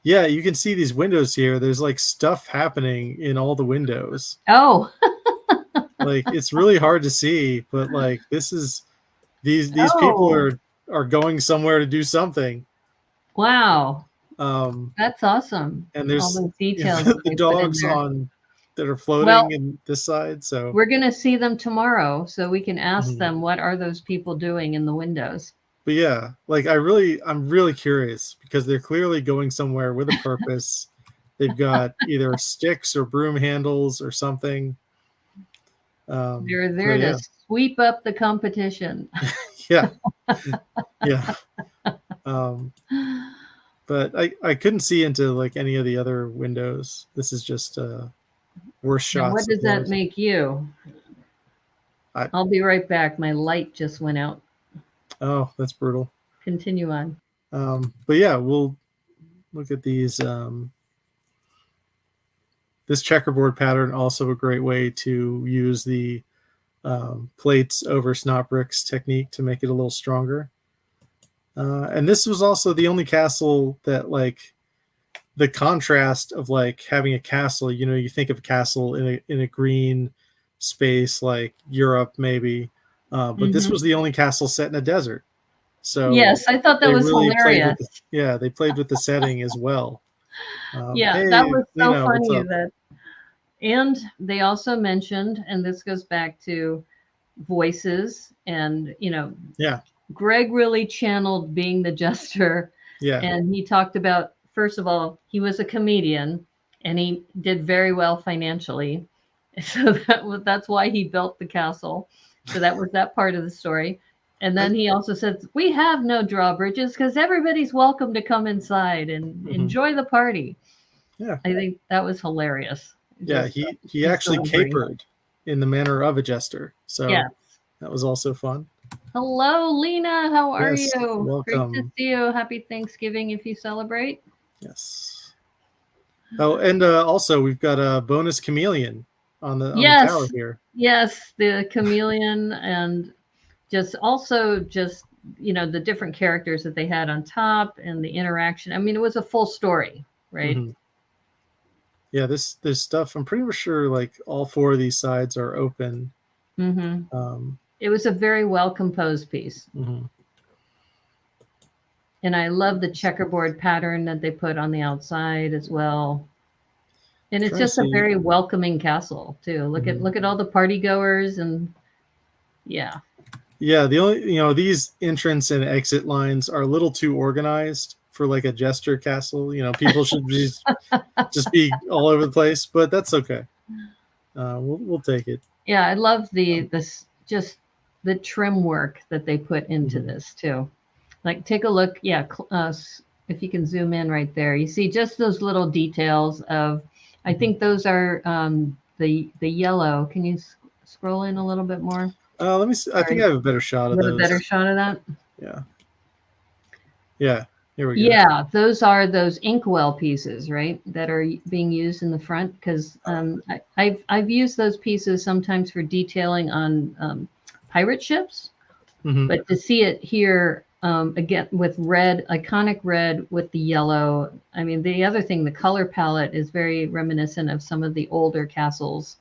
Yeah, you can see these windows here. There's like stuff happening in all the windows. Oh. Like it's really hard to see, but like these people are going somewhere to do something. Wow. Um, That's awesome. and All there's those details the dogs that are floating in this side. So we're going to see them tomorrow, so we can ask them, what are those people doing in the windows? But yeah, like I'm really curious because they're clearly going somewhere with a purpose. They've got either sticks or broom handles or something. They're there to sweep up the competition. Yeah. Yeah. But I couldn't see into like any of the other windows. This is just worse shots. Now, what does that make you? I'll be right back. My light just went out. Oh, that's brutal. Continue on. But yeah, we'll look at these. This checkerboard pattern, also a great way to use the plates over snot bricks technique to make it a little stronger. And this was also the only castle that like the contrast of like having a castle, you know, you think of a castle in a green space like Europe maybe, but this was the only castle set in a desert. So yes, I thought that was really hilarious. They played with the setting as well. Yeah, that was so funny that. And they also mentioned, and this goes back to voices, and you know, Greg really channeled being the jester. Yeah, and he talked about, first of all, he was a comedian, and he did very well financially, so that's why he built the castle. So that was that part of the story. And then he also said, we have no drawbridges because everybody's welcome to come inside and enjoy the party. Yeah, I think that was hilarious. Yeah, he actually capered in the manner of a jester. So that was also fun. Hello, Lena. How are you? Welcome. Great to see you. Happy Thanksgiving if you celebrate. Yes. Oh, and also we've got a bonus chameleon on the tower here. Yes, the chameleon, and just you know, the different characters that they had on top and the interaction. I mean, it was a full story, right? Yeah, this stuff, I'm pretty sure like all four of these sides are open. It was a very well composed piece. And I love the checkerboard pattern that they put on the outside as well. And it's just a very welcoming castle too. Look at all the party goers, and yeah. Yeah, the only, you know, these entrance and exit lines are a little too organized for like a jester castle. You know, people should just be all over the place, but that's okay. We'll take it. Yeah, I love the trim work that they put into this too. Like, take a look. Yeah, if you can zoom in right there, you see just those little details of. I think those are the yellow. Can you scroll in a little bit more? Let me see. Sorry. I think I have a better shot of those. A better shot of that? Yeah. Yeah. Here we go. Yeah, those are those inkwell pieces, right? That are being used in the front, because I've used those pieces sometimes for detailing on pirate ships, but to see it here again with red, iconic red with the yellow. I mean, the other thing, the color palette is very reminiscent of some of the older castles.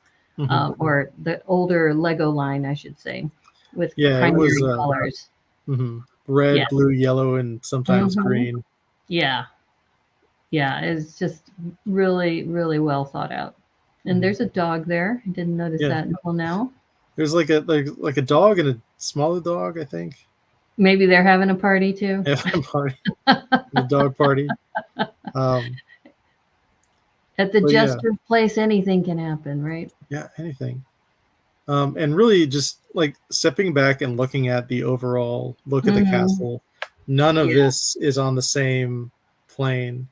Or the older Lego line, I should say, with primary colors. Red, blue, yellow, and sometimes green. Yeah. Yeah, it's just really, really well thought out. And there's a dog there. I didn't notice that until now. There's like a dog and a smaller dog, I think. Maybe they're having a party too. Having a party. The dog party. At the jester's place, anything can happen, right? Yeah, anything. And really just like stepping back and looking at the overall look at the castle, none of this is on the same plane.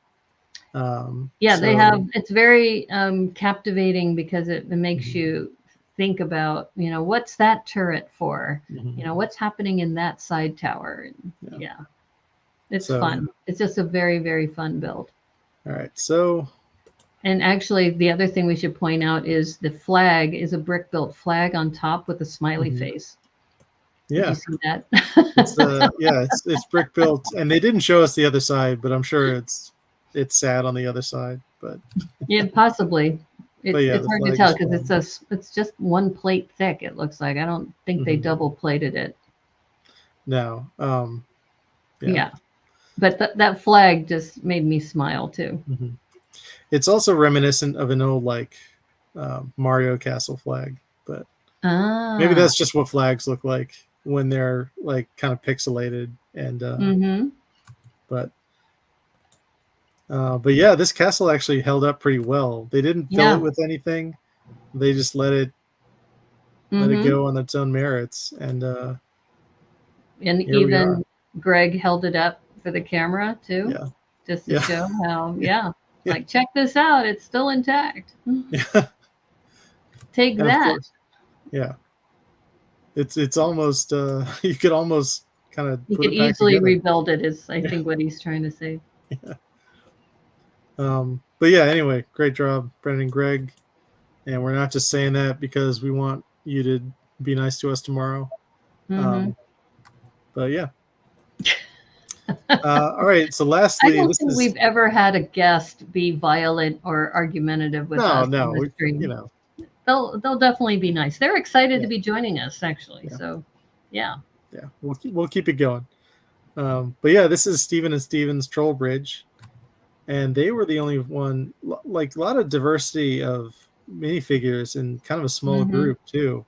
They have, it's very captivating because it makes you think about, you know, what's that turret for? You know, what's happening in that side tower? It's fun. It's just a very, very fun build. All right, so. And actually, the other thing we should point out is the flag is a brick-built flag on top with a smiley face. Yeah. Did you see that? It's brick-built, and they didn't show us the other side, but I'm sure it's sad on the other side. But yeah, possibly. It's hard to tell because it's just one plate thick. It looks like. I don't think they double plated it. No. Yeah. But that flag just made me smile too. Mm-hmm. It's also reminiscent of an old like Mario Castle flag, but maybe that's just what flags look like when they're like kind of pixelated and but yeah, this castle actually held up pretty well. They didn't fill it with anything. They just let it go on its own merits, and even Greg held it up for the camera too, just to show how like, check this out, it's still intact. Take and that. Yeah, it's almost you could almost kind of you could easily rebuild it, is I think what he's trying to say. But yeah, anyway, great job, Brendan and Greg. And we're not just saying that because we want you to be nice to us tomorrow. But yeah. All right. So lastly, I don't think we've ever had a guest be violent or argumentative with us. No, you know. They'll definitely be nice. They're excited to be joining us, actually. So, yeah. Yeah, we'll keep it going. But yeah, this is Stephen and Steven's Troll Bridge, and they were the only one. Like a lot of diversity of minifigures and kind of a small group too.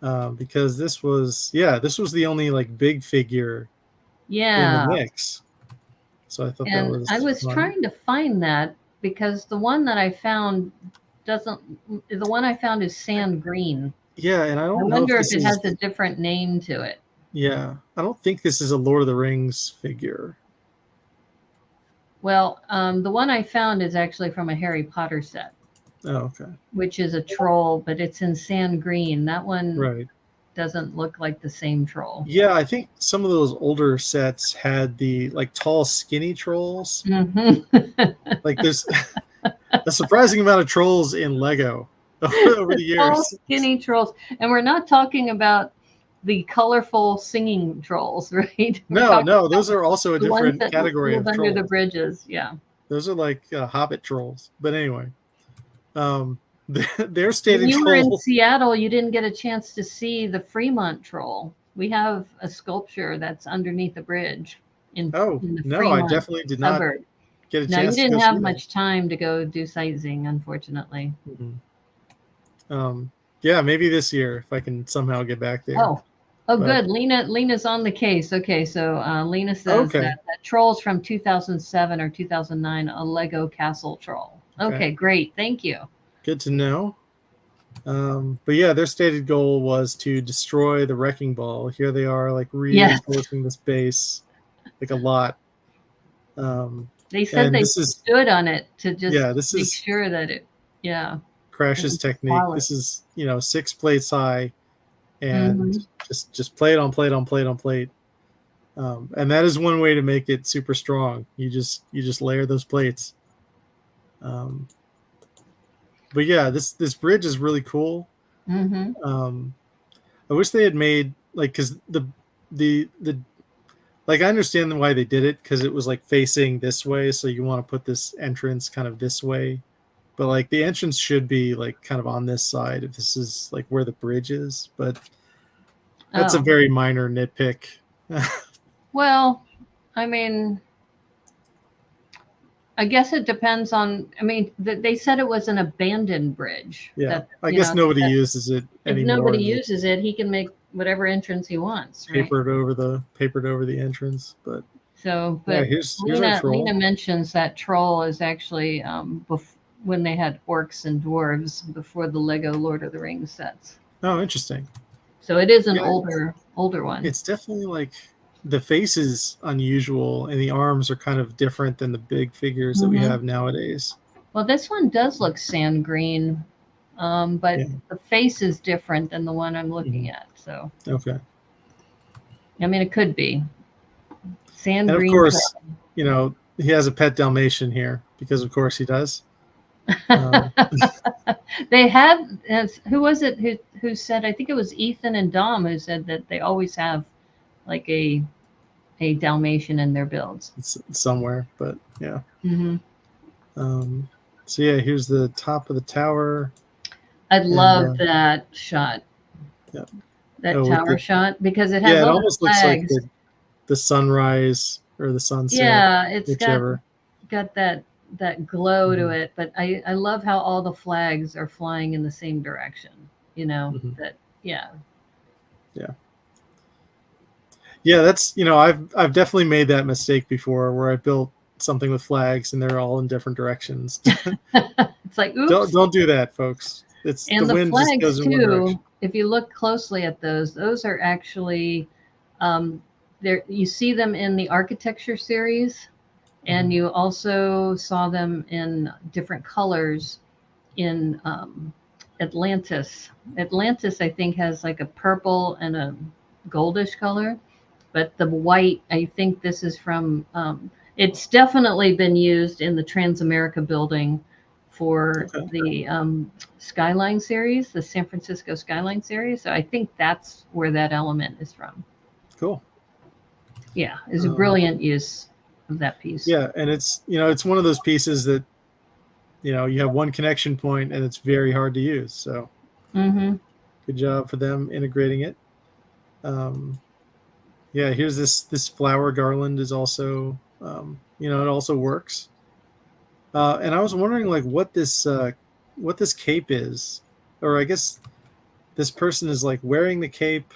Because this was the only like big figure in the mix. So I thought that was I was trying to find that because the one that I found is sand green. Yeah, and I wonder if it has a different name to it. Yeah, I don't think this is a Lord of the Rings figure. Well, the one I found is actually from a Harry Potter set. Oh, okay. Which is a troll, but it's in sand green. That one doesn't look like the same troll. Yeah, I think some of those older sets had the like tall, skinny trolls. Like there's a surprising amount of trolls in Lego over the years. Tall, skinny trolls, and we're not talking about the colorful singing trolls, right? No, those are also a different category of trolls. Under the bridges, those are like Hobbit trolls. But anyway, they're stated. When you were in Seattle, you didn't get a chance to see the Fremont troll. We have a sculpture that's underneath the bridge. I definitely did not get a chance. No, you didn't have much time to go do sightseeing, unfortunately. Yeah, maybe this year if I can somehow get back there. Oh, good. Lena's on the case. Okay, so Lena says that troll's from 2007 or 2009, a Lego castle troll. Okay, great. Thank you. Good to know. But yeah, their stated goal was to destroy the wrecking ball. Here they are, like reinforcing this base, like a lot. They said they stood on it to just make sure that it, crashes technique. This is 6 plates high, and just plate on plate on plate on plate. And that is one way to make it super strong. You just layer those plates. But yeah, this bridge is really cool. I wish they had made because the like I understand why they did it, because it was like facing this way, so you want to put this entrance kind of this way, but like the entrance should be like kind of on this side if this is like where the bridge is. But that's a very minor nitpick. Well, I mean, I guess it depends on. I mean, they said it was an abandoned bridge. Yeah, I guess nobody uses it anymore. If nobody uses it, he can make whatever entrance he wants. Right? Papered over the entrance, but here's Lena mentions that troll is actually when they had orcs and dwarves before the Lego Lord of the Rings sets. Oh, interesting. So it is an older one. It's definitely like the face is unusual and the arms are kind of different than the big figures that we have nowadays. Well, this one does look sand green, but the face is different than the one I'm looking at. So I mean, it could be sand green. Of course, he has a pet Dalmatian here because, of course, he does. They had who was it who said? I think it was Ethan and Dom who said that they always have like a Dalmatian in their builds. It's somewhere, but yeah. So yeah, here's the top of the tower. I love that shot. Yep. That tower shot, because it has it all almost the flags. looks like the sunrise or the sunset. Yeah, it's whichever. got that glow to it. But I love how all the flags are flying in the same direction. You know, that yeah. That's, I've definitely made that mistake before where I built something with flags and they're all in different directions. It's like, oops. Don't do that, folks. And the wind flags just goes in one too, direction. if you look closely at those are actually there. You see them in the architecture series, and you also saw them in different colors in Atlantis. Atlantis, I think, has like a purple and a goldish color, but the white, I think this is from. It's definitely been used in the Transamerica building for the Skyline series, the San Francisco Skyline series. So I think that's where that element is from. Cool. Yeah, it's a brilliant use of that piece. Yeah, and it's it's one of those pieces that you have one connection point and it's very hard to use. So good job for them integrating it. Yeah, here's this flower garland is also it also works. And I was wondering like what this cape is, or I guess this person is like wearing the cape,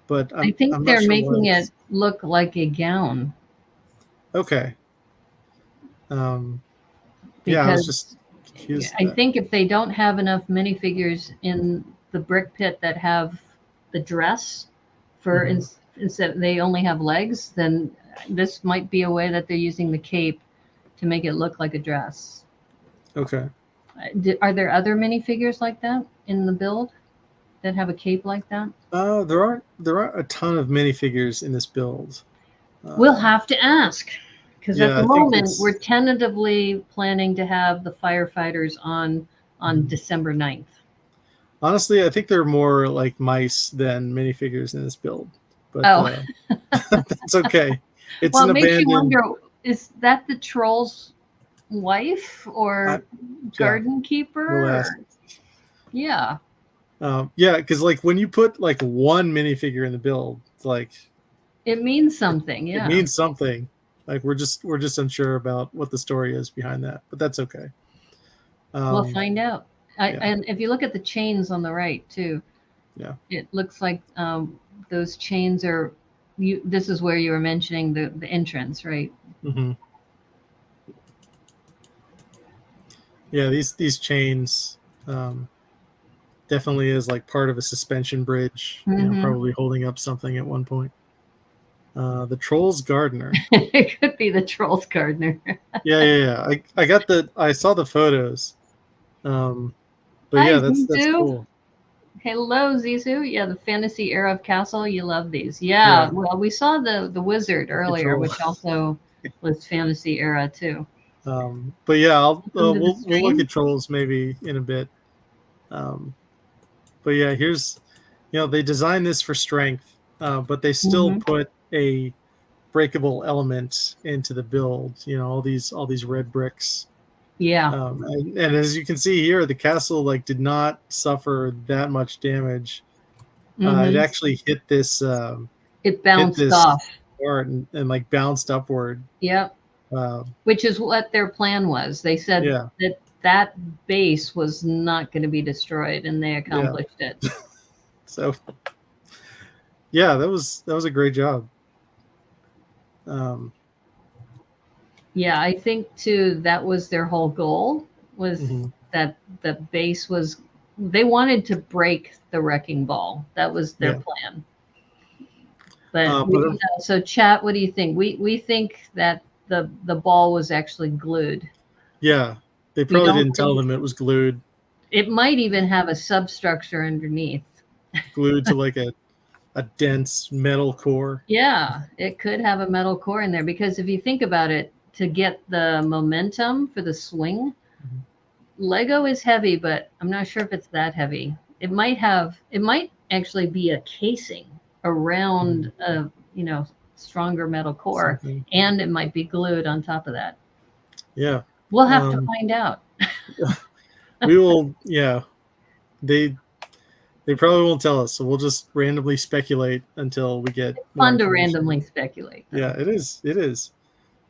but I think I'm they're not sure making it look like a gown. Okay. Because I was just confused. I think if they don't have enough minifigures in the brick pit that have the dress for instead they only have legs, then this might be a way that they're using the cape to make it look like a dress. Okay. Are there other minifigures like that in the build that have a cape like that? There aren't a ton of minifigures in this build. We'll have to ask, because at the moment we're tentatively planning to have the firefighters on December 9th. Honestly, I think they're more like mice than minifigures in this build. But that's okay. It's well, an it makes abandoned. You wonder, is that the troll's wife or garden keeper? Yeah. Because like when you put like one minifigure in the build, it's like it means something. Yeah, it means something. Like we're just unsure about what the story is behind that, but that's okay. We'll find out. And if you look at the chains on the right too, it looks like those chains are. This is where you were mentioning the entrance, right? Yeah, these chains definitely is like part of a suspension bridge, probably holding up something at one point. The Troll's Gardener. It could be the Troll's Gardener. yeah. I saw the photos. But Hi, that's cool. Hello, Zizou. Yeah, the fantasy era of castle. You love these. Yeah. Well, we saw the wizard earlier, which also was fantasy era too. But yeah, we'll look at trolls maybe in a bit. But yeah, here's, they designed this for strength, but they still put a breakable element into the build. All these red bricks. Yeah. And as you can see here, the castle like did not suffer that much damage. It actually hit this. It bounced off and like bounced upward. Yep. Which is what their plan was. They said that base was not going to be destroyed, and they accomplished it. So, yeah, that was a great job. Yeah, I think too that was their whole goal, was that the base was, they wanted to break the wrecking ball. That was their plan. But so chat, what do you think? We think that the ball was actually glued. Yeah, they probably didn't tell them it was glued. It might even have a substructure underneath. Glued to like a dense metal core. Yeah, it could have a metal core in there, because if you think about it, to get the momentum for the swing, Lego is heavy, but I'm not sure if it's that heavy. It might actually be a casing around a stronger metal core, and it might be glued on top of that. Yeah, we'll have to find out. We will. Yeah, they probably won't tell us, so we'll just randomly speculate until we get more Fun to information. randomly speculate. Though. Yeah, it is. It is.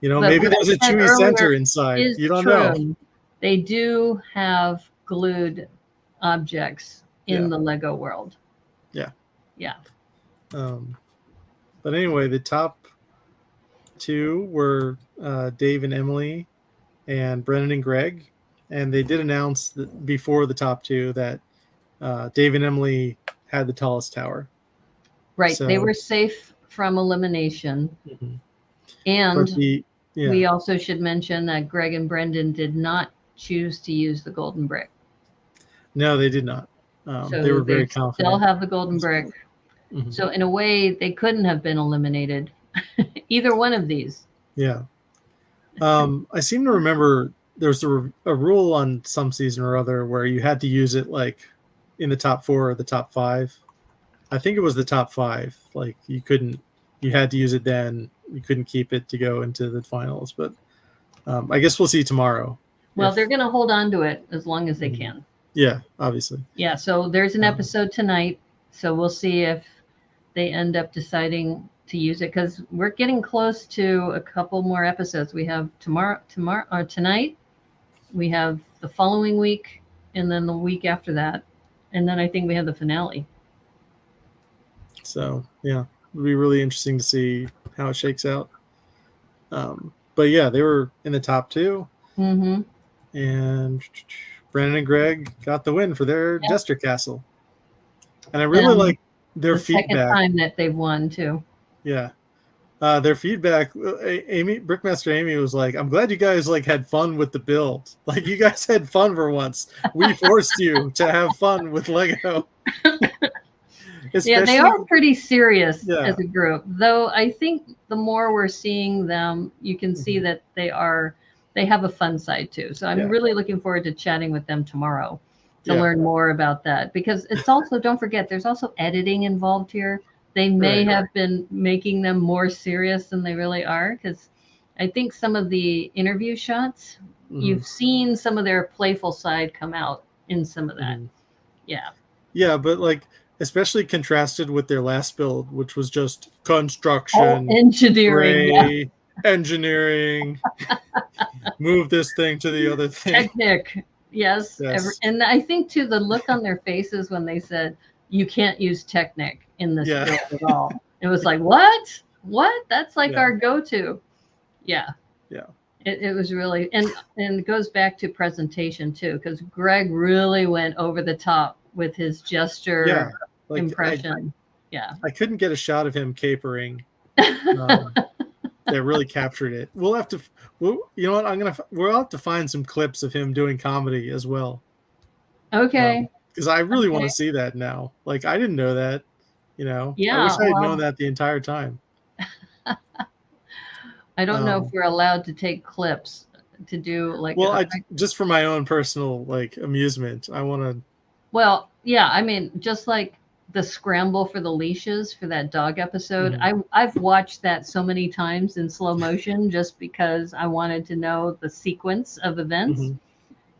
You know, But maybe there's a Chewy center inside. Is You don't true. know. They do have glued objects in the Lego world. Yeah. Yeah. But anyway, the top two were Dave and Emily and Brennan and Greg. And they did announce that before the top two that Dave and Emily had the tallest tower. Right. So, they were safe from elimination. Mm-hmm. And we also should mention that Greg and Brendan did not choose to use the golden brick. No, they did not. So they were very confident. They'll have the golden brick. Mm-hmm. So in a way, they couldn't have been eliminated. Either one of these. Yeah. I seem to remember there's a rule on some season or other where you had to use it like in the top 4 or the top 5. I think it was the top 5. Like you had to use it then. You couldn't keep it to go into the finals. But I guess we'll see tomorrow. Well, they're going to hold on to it as long as they can. Yeah, obviously. Yeah, so there's an episode tonight. So we'll see if they end up deciding to use it because we're getting close to a couple more episodes. We have tonight. We have the following week, and then the week after that, and then I think we have the finale. So yeah, it'll be really interesting to see how it shakes out. But yeah, they were in the top 2, and Brandon and Greg got the win for their Jester Castle, and I really like their feedback. Second time that they've won too. Yeah. Their feedback, Brickmaster Amy was like, I'm glad you guys like had fun with the build. Like you guys had fun for once. We forced you to have fun with Lego. Yeah, they are pretty serious as a group. Though I think the more we're seeing them, you can see that they have a fun side too. So I'm really looking forward to chatting with them tomorrow to learn more about that. Because it's also, don't forget, there's also editing involved here. They may have been making them more serious than they really are. Because I think some of the interview shots, you've seen some of their playful side come out in some of that. Yeah. Yeah, but like, especially contrasted with their last build, which was just construction, engineering, engineering, move this thing to the other thing. Technic, yes. And I think too, the look on their faces when they said, you can't use Technic in this build at all. It was like, what? That's like our go-to. Yeah. Yeah. It was really, and it goes back to presentation too, because Greg really went over the top with his gesture impression. I couldn't get a shot of him capering. That really captured it. We'll have to. You know what? We'll have to find some clips of him doing comedy as well. Okay. Because I really want to see that now. Like I didn't know that. You know. Yeah. I wish I had known that the entire time. I don't know if we're allowed to take clips to do like. Well, just for my own personal like amusement, I want to. Well, yeah, I mean, just like the scramble for the leashes for that dog episode, I've watched that so many times in slow motion just because I wanted to know the sequence of events.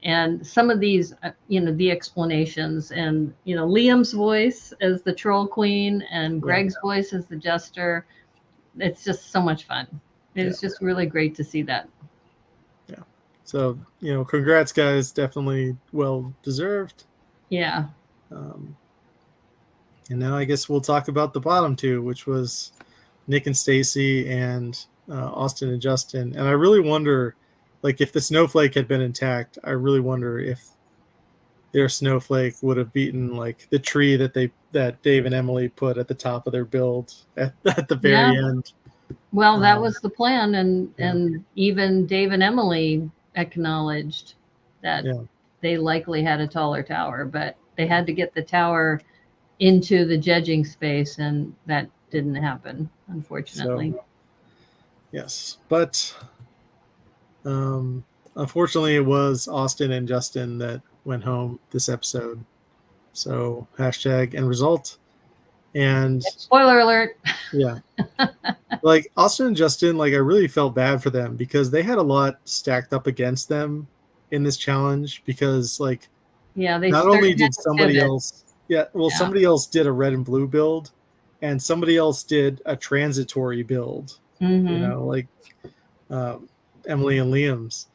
And some of these, the explanations and, Liam's voice as the troll queen and Greg's voice as the jester. It's just so much fun. It's just really great to see that. Yeah. So, congrats, guys. Definitely well deserved. Yeah. And now I guess we'll talk about the bottom two, which was Nick and Stacy and Austin and Justin. And I really wonder, like, if the snowflake had been intact, I really wonder if their snowflake would have beaten like the tree that Dave and Emily put at the top of their build at the very end. Well, that was the plan, and even Dave and Emily acknowledged that they likely had a taller tower, but they had to get the tower into the judging space, and that didn't happen, unfortunately. So, yes, but unfortunately, it was Austin and Justin that went home this episode. So hashtag end result. And spoiler alert. Yeah. Like Austin and Justin, like I really felt bad for them because they had a lot stacked up against them in this challenge because like they not only did somebody else somebody else did a red and blue build and somebody else did a transitory build, you know, like Emily and Liam's.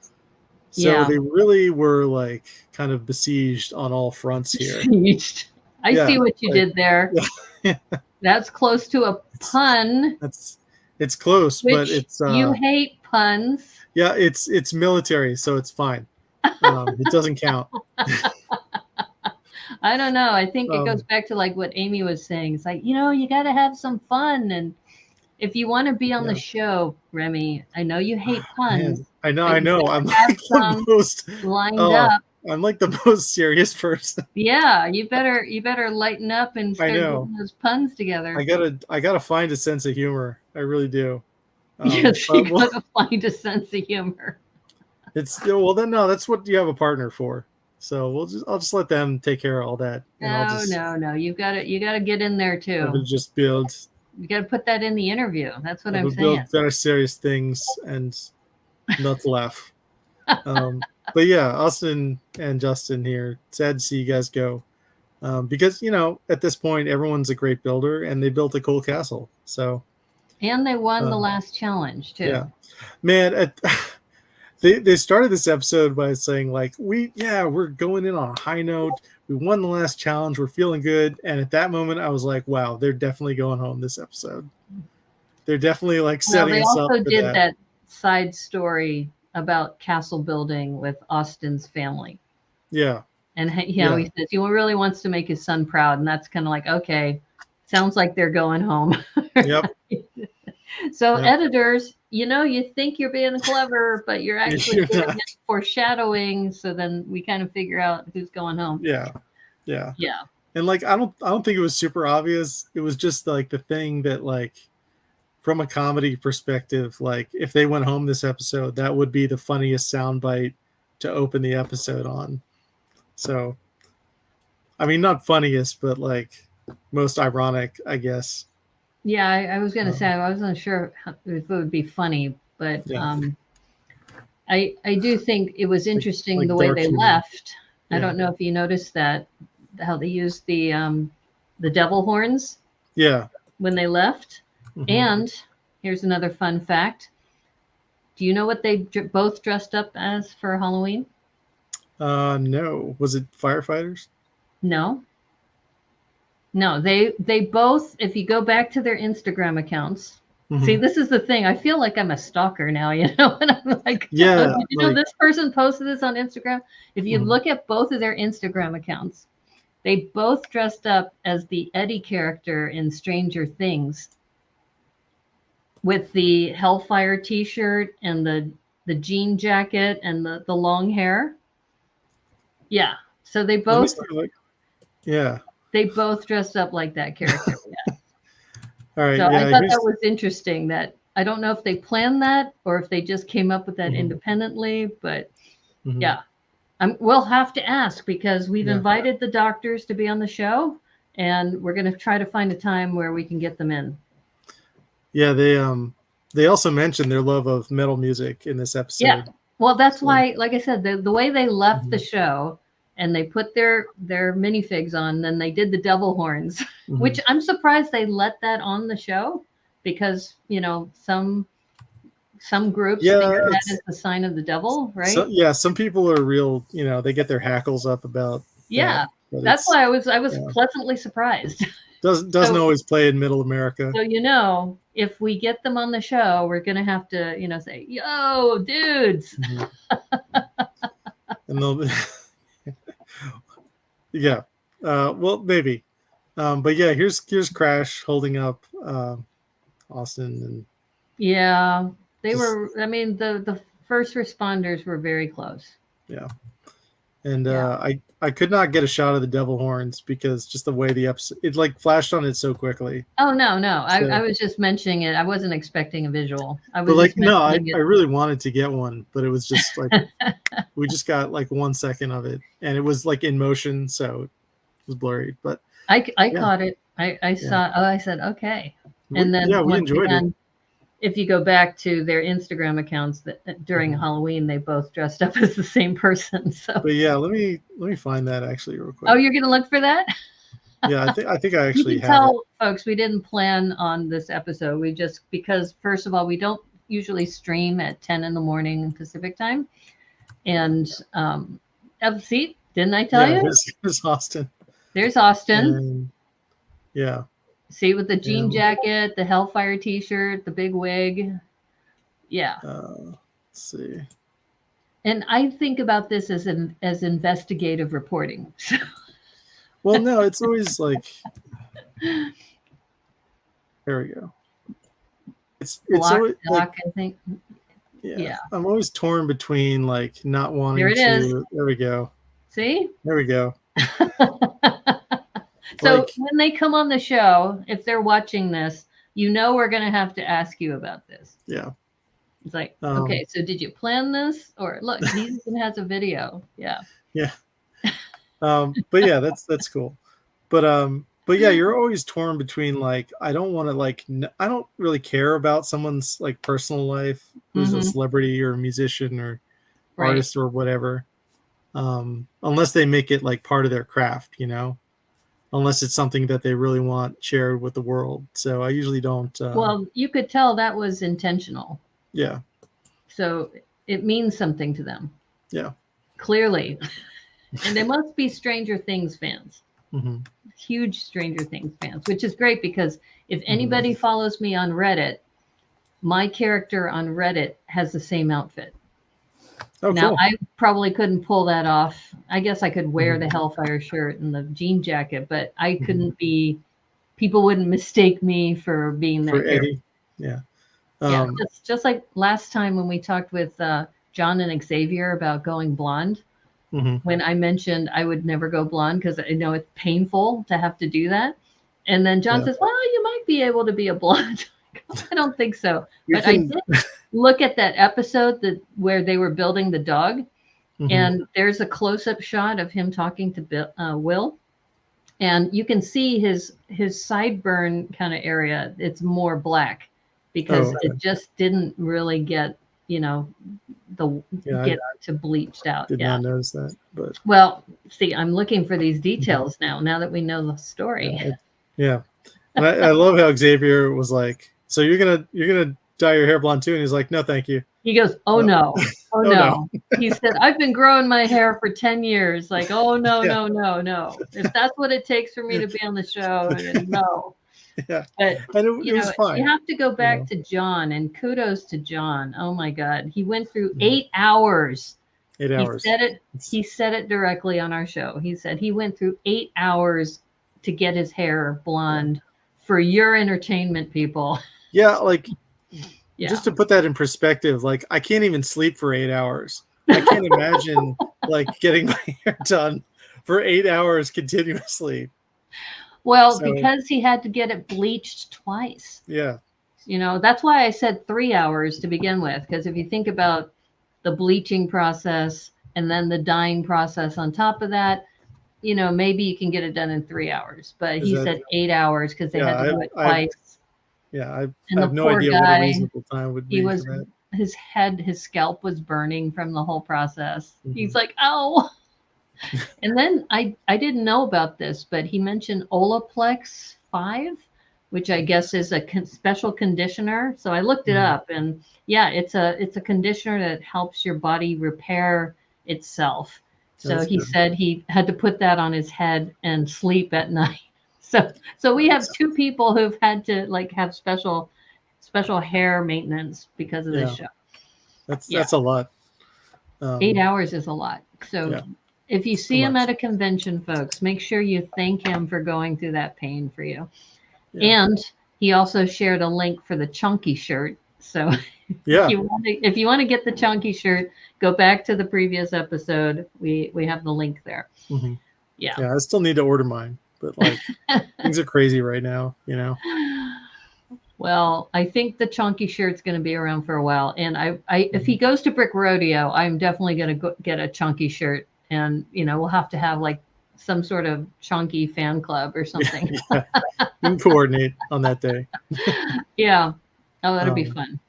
So they really were like kind of besieged on all fronts here. Besieged. I see what you did there. Yeah. That's close to a pun. It's close, but it's you hate puns. Yeah, it's military, so it's fine. It doesn't count. I don't know. I think it goes back to like what Amy was saying. It's like, you know, you got to have some fun. And if you want to be on the show, Remy, I know you hate puns. Man, I know. I'm like the most lined up. I'm like the most serious person. Yeah, you better lighten up and start getting those puns together. I gotta find a sense of humor. I really do. Yes, you gotta find a sense of humor. That's what you have a partner for. So I'll just let them take care of all that. No. You gotta get in there too. Just build. You gotta put that in the interview. That's what I'm saying. Build very serious things and not laugh. But yeah, Austin and Justin here. Sad to see you guys go. Because, you know, at this point, everyone's a great builder and they built a cool castle. So. And they won the last challenge too. Yeah, man. They started this episode by saying like, we're going in on a high note. We won the last challenge. We're feeling good. And at that moment, I was like, wow, they're definitely going home this episode. They're definitely like setting us up. They also did that side story about castle building with Austin's family. Yeah. And he says he really wants to make his son proud. And that's kind of like, okay, sounds like they're going home. Yep. So editors, you know, you think you're being clever, but you're actually foreshadowing. So then we kind of figure out who's going home. Yeah. And like, I don't think it was super obvious. It was just like the thing that like, from a comedy perspective, like if they went home this episode, that would be the funniest soundbite to open the episode on. So, I mean, not funniest, but like most ironic, I guess. Yeah, I was going to say, I wasn't sure if it would be funny, but I do think it was interesting like the way they left. Yeah. I don't know if you noticed that, how they used the devil horns. Yeah. When they left. Mm-hmm. And here's another fun fact. Do you know what they both dressed up as for Halloween? No. Was it firefighters? No, they both, if you go back to their Instagram accounts, see, this is the thing. I feel like I'm a stalker now, you know, and I'm like, did you know this person posted this on Instagram? If you look at both of their Instagram accounts, they both dressed up as the Eddie character in Stranger Things with the Hellfire t-shirt and the jean jacket and the long hair. Yeah. So they both they both dressed up like that character. Yeah. All right. So I thought that was interesting. That I don't know if they planned that or if they just came up with that independently, but we'll have to ask because we've invited the doctors to be on the show, and we're going to try to find a time where we can get them in. Yeah, they also mentioned their love of metal music in this episode. Yeah, well, that's why, like I said, the way they left the show. And they put their minifigs on, then they did the devil horns, which I'm surprised they let that on the show because, you know, some groups think that is the sign of the devil, right? Some people are real, you know, they get their hackles up about that's why I was pleasantly surprised. Doesn't always play in Middle America. So, you know, if we get them on the show, we're going to have to, you know, say, yo, dudes. And they'll well, maybe. But yeah, here's Crash holding up Austin. And they were, I mean, the first responders were very close. Yeah. And I could not get a shot of the devil horns because just the way the episode, it like flashed on it so quickly. Oh, no. So, I was just mentioning it. I wasn't expecting a visual. I really wanted to get one, but it was just like, we just got like 1 second of it and it was like in motion. So it was blurry, but I caught it. I saw, I said, okay. And then we enjoyed it. if you go back to their Instagram accounts, that during Halloween they both dressed up as the same person. So, but yeah, let me find that actually real quick. Oh, you're gonna look for that? Yeah, I think I actually you can have tell, it. Folks, we didn't plan on this episode. We just, because first of all, we don't usually stream at 10 in the morning Pacific time, and see, didn't I tell you? Here's Austin. There's Austin. And, yeah. See, with the jean jacket, the Hellfire T-shirt, the big wig. Yeah. Let's see. And I think about this as investigative reporting. Well, no, it's always like. There we go. It's always like, I think. Yeah. I'm always torn between like not wanting to. Is. There we go. See? There we go. So like, when they come on the show, if they're watching this, we're going to have to ask you about this. Yeah. It's like, okay, so did you plan this? Or look, he even has a video. Yeah. Yeah. But yeah, that's cool. But yeah, you're always torn between like, I don't want to like, I don't really care about someone's like personal life, who's a celebrity or a musician or artist or whatever. Unless they make it like part of their craft, unless it's something that they really want shared with the world. So I usually don't. Well, you could tell that was intentional. Yeah. So it means something to them. Yeah. Clearly. And they must be Stranger Things fans. Mm-hmm. Huge Stranger Things fans, which is great because if anybody follows me on Reddit, my character on Reddit has the same outfit. Oh, now, cool. I probably couldn't pull that off. I guess I could wear the Hellfire shirt and the jean jacket, but I couldn't be, people wouldn't mistake me for being that character. Yeah. Yeah, just like last time when we talked with John and Xavier about going blonde, when I mentioned I would never go blonde because I know it's painful to have to do that. And then John says, well, you might be able to be a blonde. I don't think so. But I did look at that episode where they were building the dog, and there's a close-up shot of him talking to Will. And you can see his sideburn kind of area. It's more black because it just didn't really get, to bleached out. Did not notice that, but well, see, I'm looking for these details now that we know the story. Yeah. And I love how Xavier was like, so you're gonna dye your hair blonde too? And he's like, no, thank you. He goes, oh no. No. He said, I've been growing my hair for 10 years. Like, oh no, no. If that's what it takes for me to be on the show, then no. Yeah. But and it was fine. You have to go back to John, and kudos to John. Oh my God. He went through 8 hours. 8 hours. He said it directly on our show. He said he went through 8 hours to get his hair blonde for your entertainment, people. Yeah, like just to put that in perspective, like I can't even sleep for 8 hours. I can't imagine like getting my hair done for 8 hours continuously. Well, because he had to get it bleached twice. Yeah. That's why I said 3 hours to begin with, because if you think about the bleaching process and then the dyeing process on top of that, maybe you can get it done in 3 hours. But he said 8 hours because they had to do it twice. I have no idea what a reasonable time would be. For that. His scalp was burning from the whole process. He's like, oh. And then I didn't know about this, but he mentioned Olaplex 5, which I guess is a special conditioner. So I looked it up, and it's a conditioner that helps your body repair itself. So he said he had to put that on his head and sleep at night. So we have 2 people who've had to like have special hair maintenance because of this show. That's a lot. 8 hours is a lot. So if you see him at a convention, folks, make sure you thank him for going through that pain for you. Yeah. And he also shared a link for the chunky shirt. So if you want to get the chunky shirt, go back to the previous episode. We have the link there. Mm-hmm. Yeah, I still need to order mine, but like things are crazy right now, Well, I think the chunky shirt's going to be around for a while, and I if he goes to Brick Rodeo, I'm definitely going to get a chunky shirt, and we'll have to have like some sort of chunky fan club or something. You can coordinate on that day. Yeah. Oh, that'll be fun.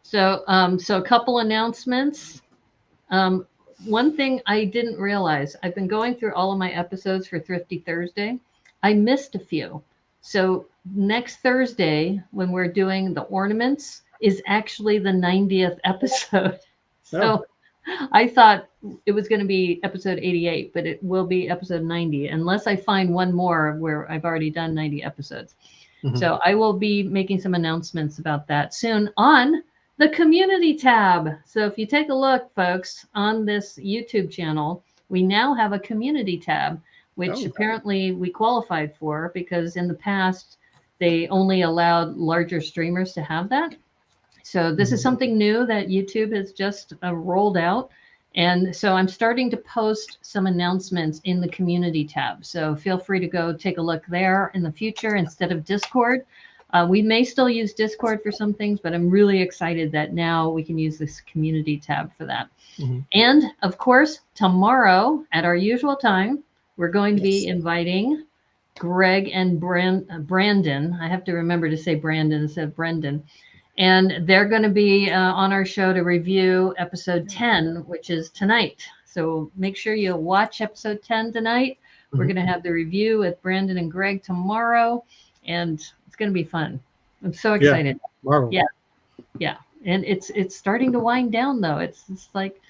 So, so a couple announcements. One thing I didn't realize, I've been going through all of my episodes for Thrifty Thursday. I missed a few. So next Thursday, when we're doing the ornaments, is actually the 90th episode. So I thought it was going to be episode 88, but it will be episode 90, unless I find one more where I've already done 90 episodes. So I will be making some announcements about that soon on the community tab. So if you take a look, folks, on this YouTube channel, we now have a community tab, which apparently we qualified for, because in the past, they only allowed larger streamers to have that. So this is something new that YouTube has just rolled out. And so I'm starting to post some announcements in the community tab. So feel free to go take a look there in the future instead of Discord. We may still use Discord for some things, but I'm really excited that now we can use this community tab for that. And of course, tomorrow at our usual time, we're going to be inviting Greg and Brandon. I have to remember to say Brandon instead of Brendan. And they're going to be on our show to review episode 10, which is tonight. So make sure you watch episode 10 tonight. We're going to have the review with Brandon and Greg tomorrow, and it's going to be fun. I'm so excited. Yeah. And it's starting to wind down, though. It's like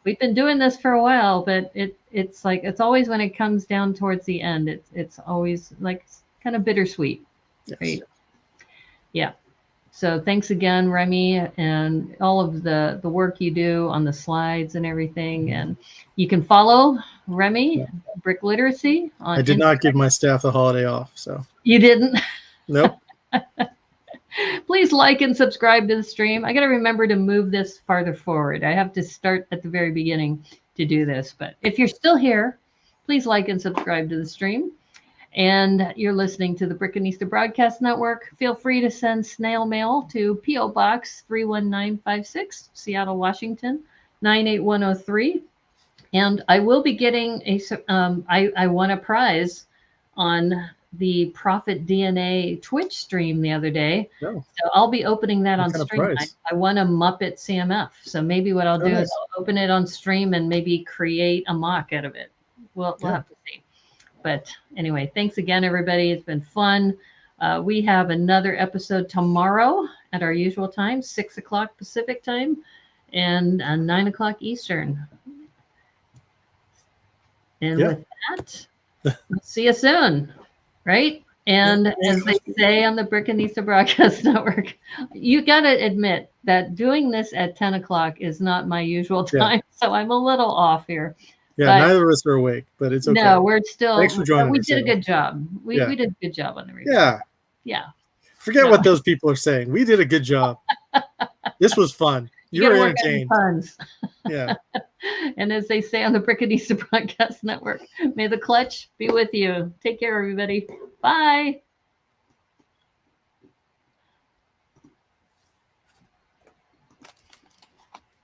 we've been doing this for a while, but it's like it's always when it comes down towards the end, it's always like kind of bittersweet. Right? Yeah. So thanks again, Remy, and all of the work you do on the slides and everything. And you can follow Remy, Brick Literacy. On I did not give my staff the holiday off. So you didn't? Nope. Please like and subscribe to the stream. I got to remember to move this farther forward. I have to start at the very beginning to do this. But if you're still here, please like and subscribe to the stream. And you're listening to the Brickanista Broadcast Network. Feel free to send snail mail to P.O. Box 31956, Seattle, Washington, 98103. And I will be getting I won a prize on the Prophet DNA Twitch stream the other day. So I'll be opening that on stream. I won a Muppet CMF. So maybe what I'll do is I'll open it on stream and maybe create a mock out of it. We'll have to see. But anyway, thanks again, everybody. It's been fun. We have another episode tomorrow at our usual time, 6 o'clock Pacific time and 9 o'clock Eastern. And with that, we'll see you soon, right? And as they say on the Brickanista Broadcast Network, you got to admit that doing this at 10 o'clock is not my usual time. So I'm a little off here. Yeah, neither of us are awake, but it's okay. No, we're still. Thanks for joining us. We did a good job. We did a good job on the review. Yeah. Forget what those people are saying. We did a good job. This was fun. You were entertained. Yeah. And as they say on the Brickanista Broadcast Network, may the clutch be with you. Take care, everybody. Bye.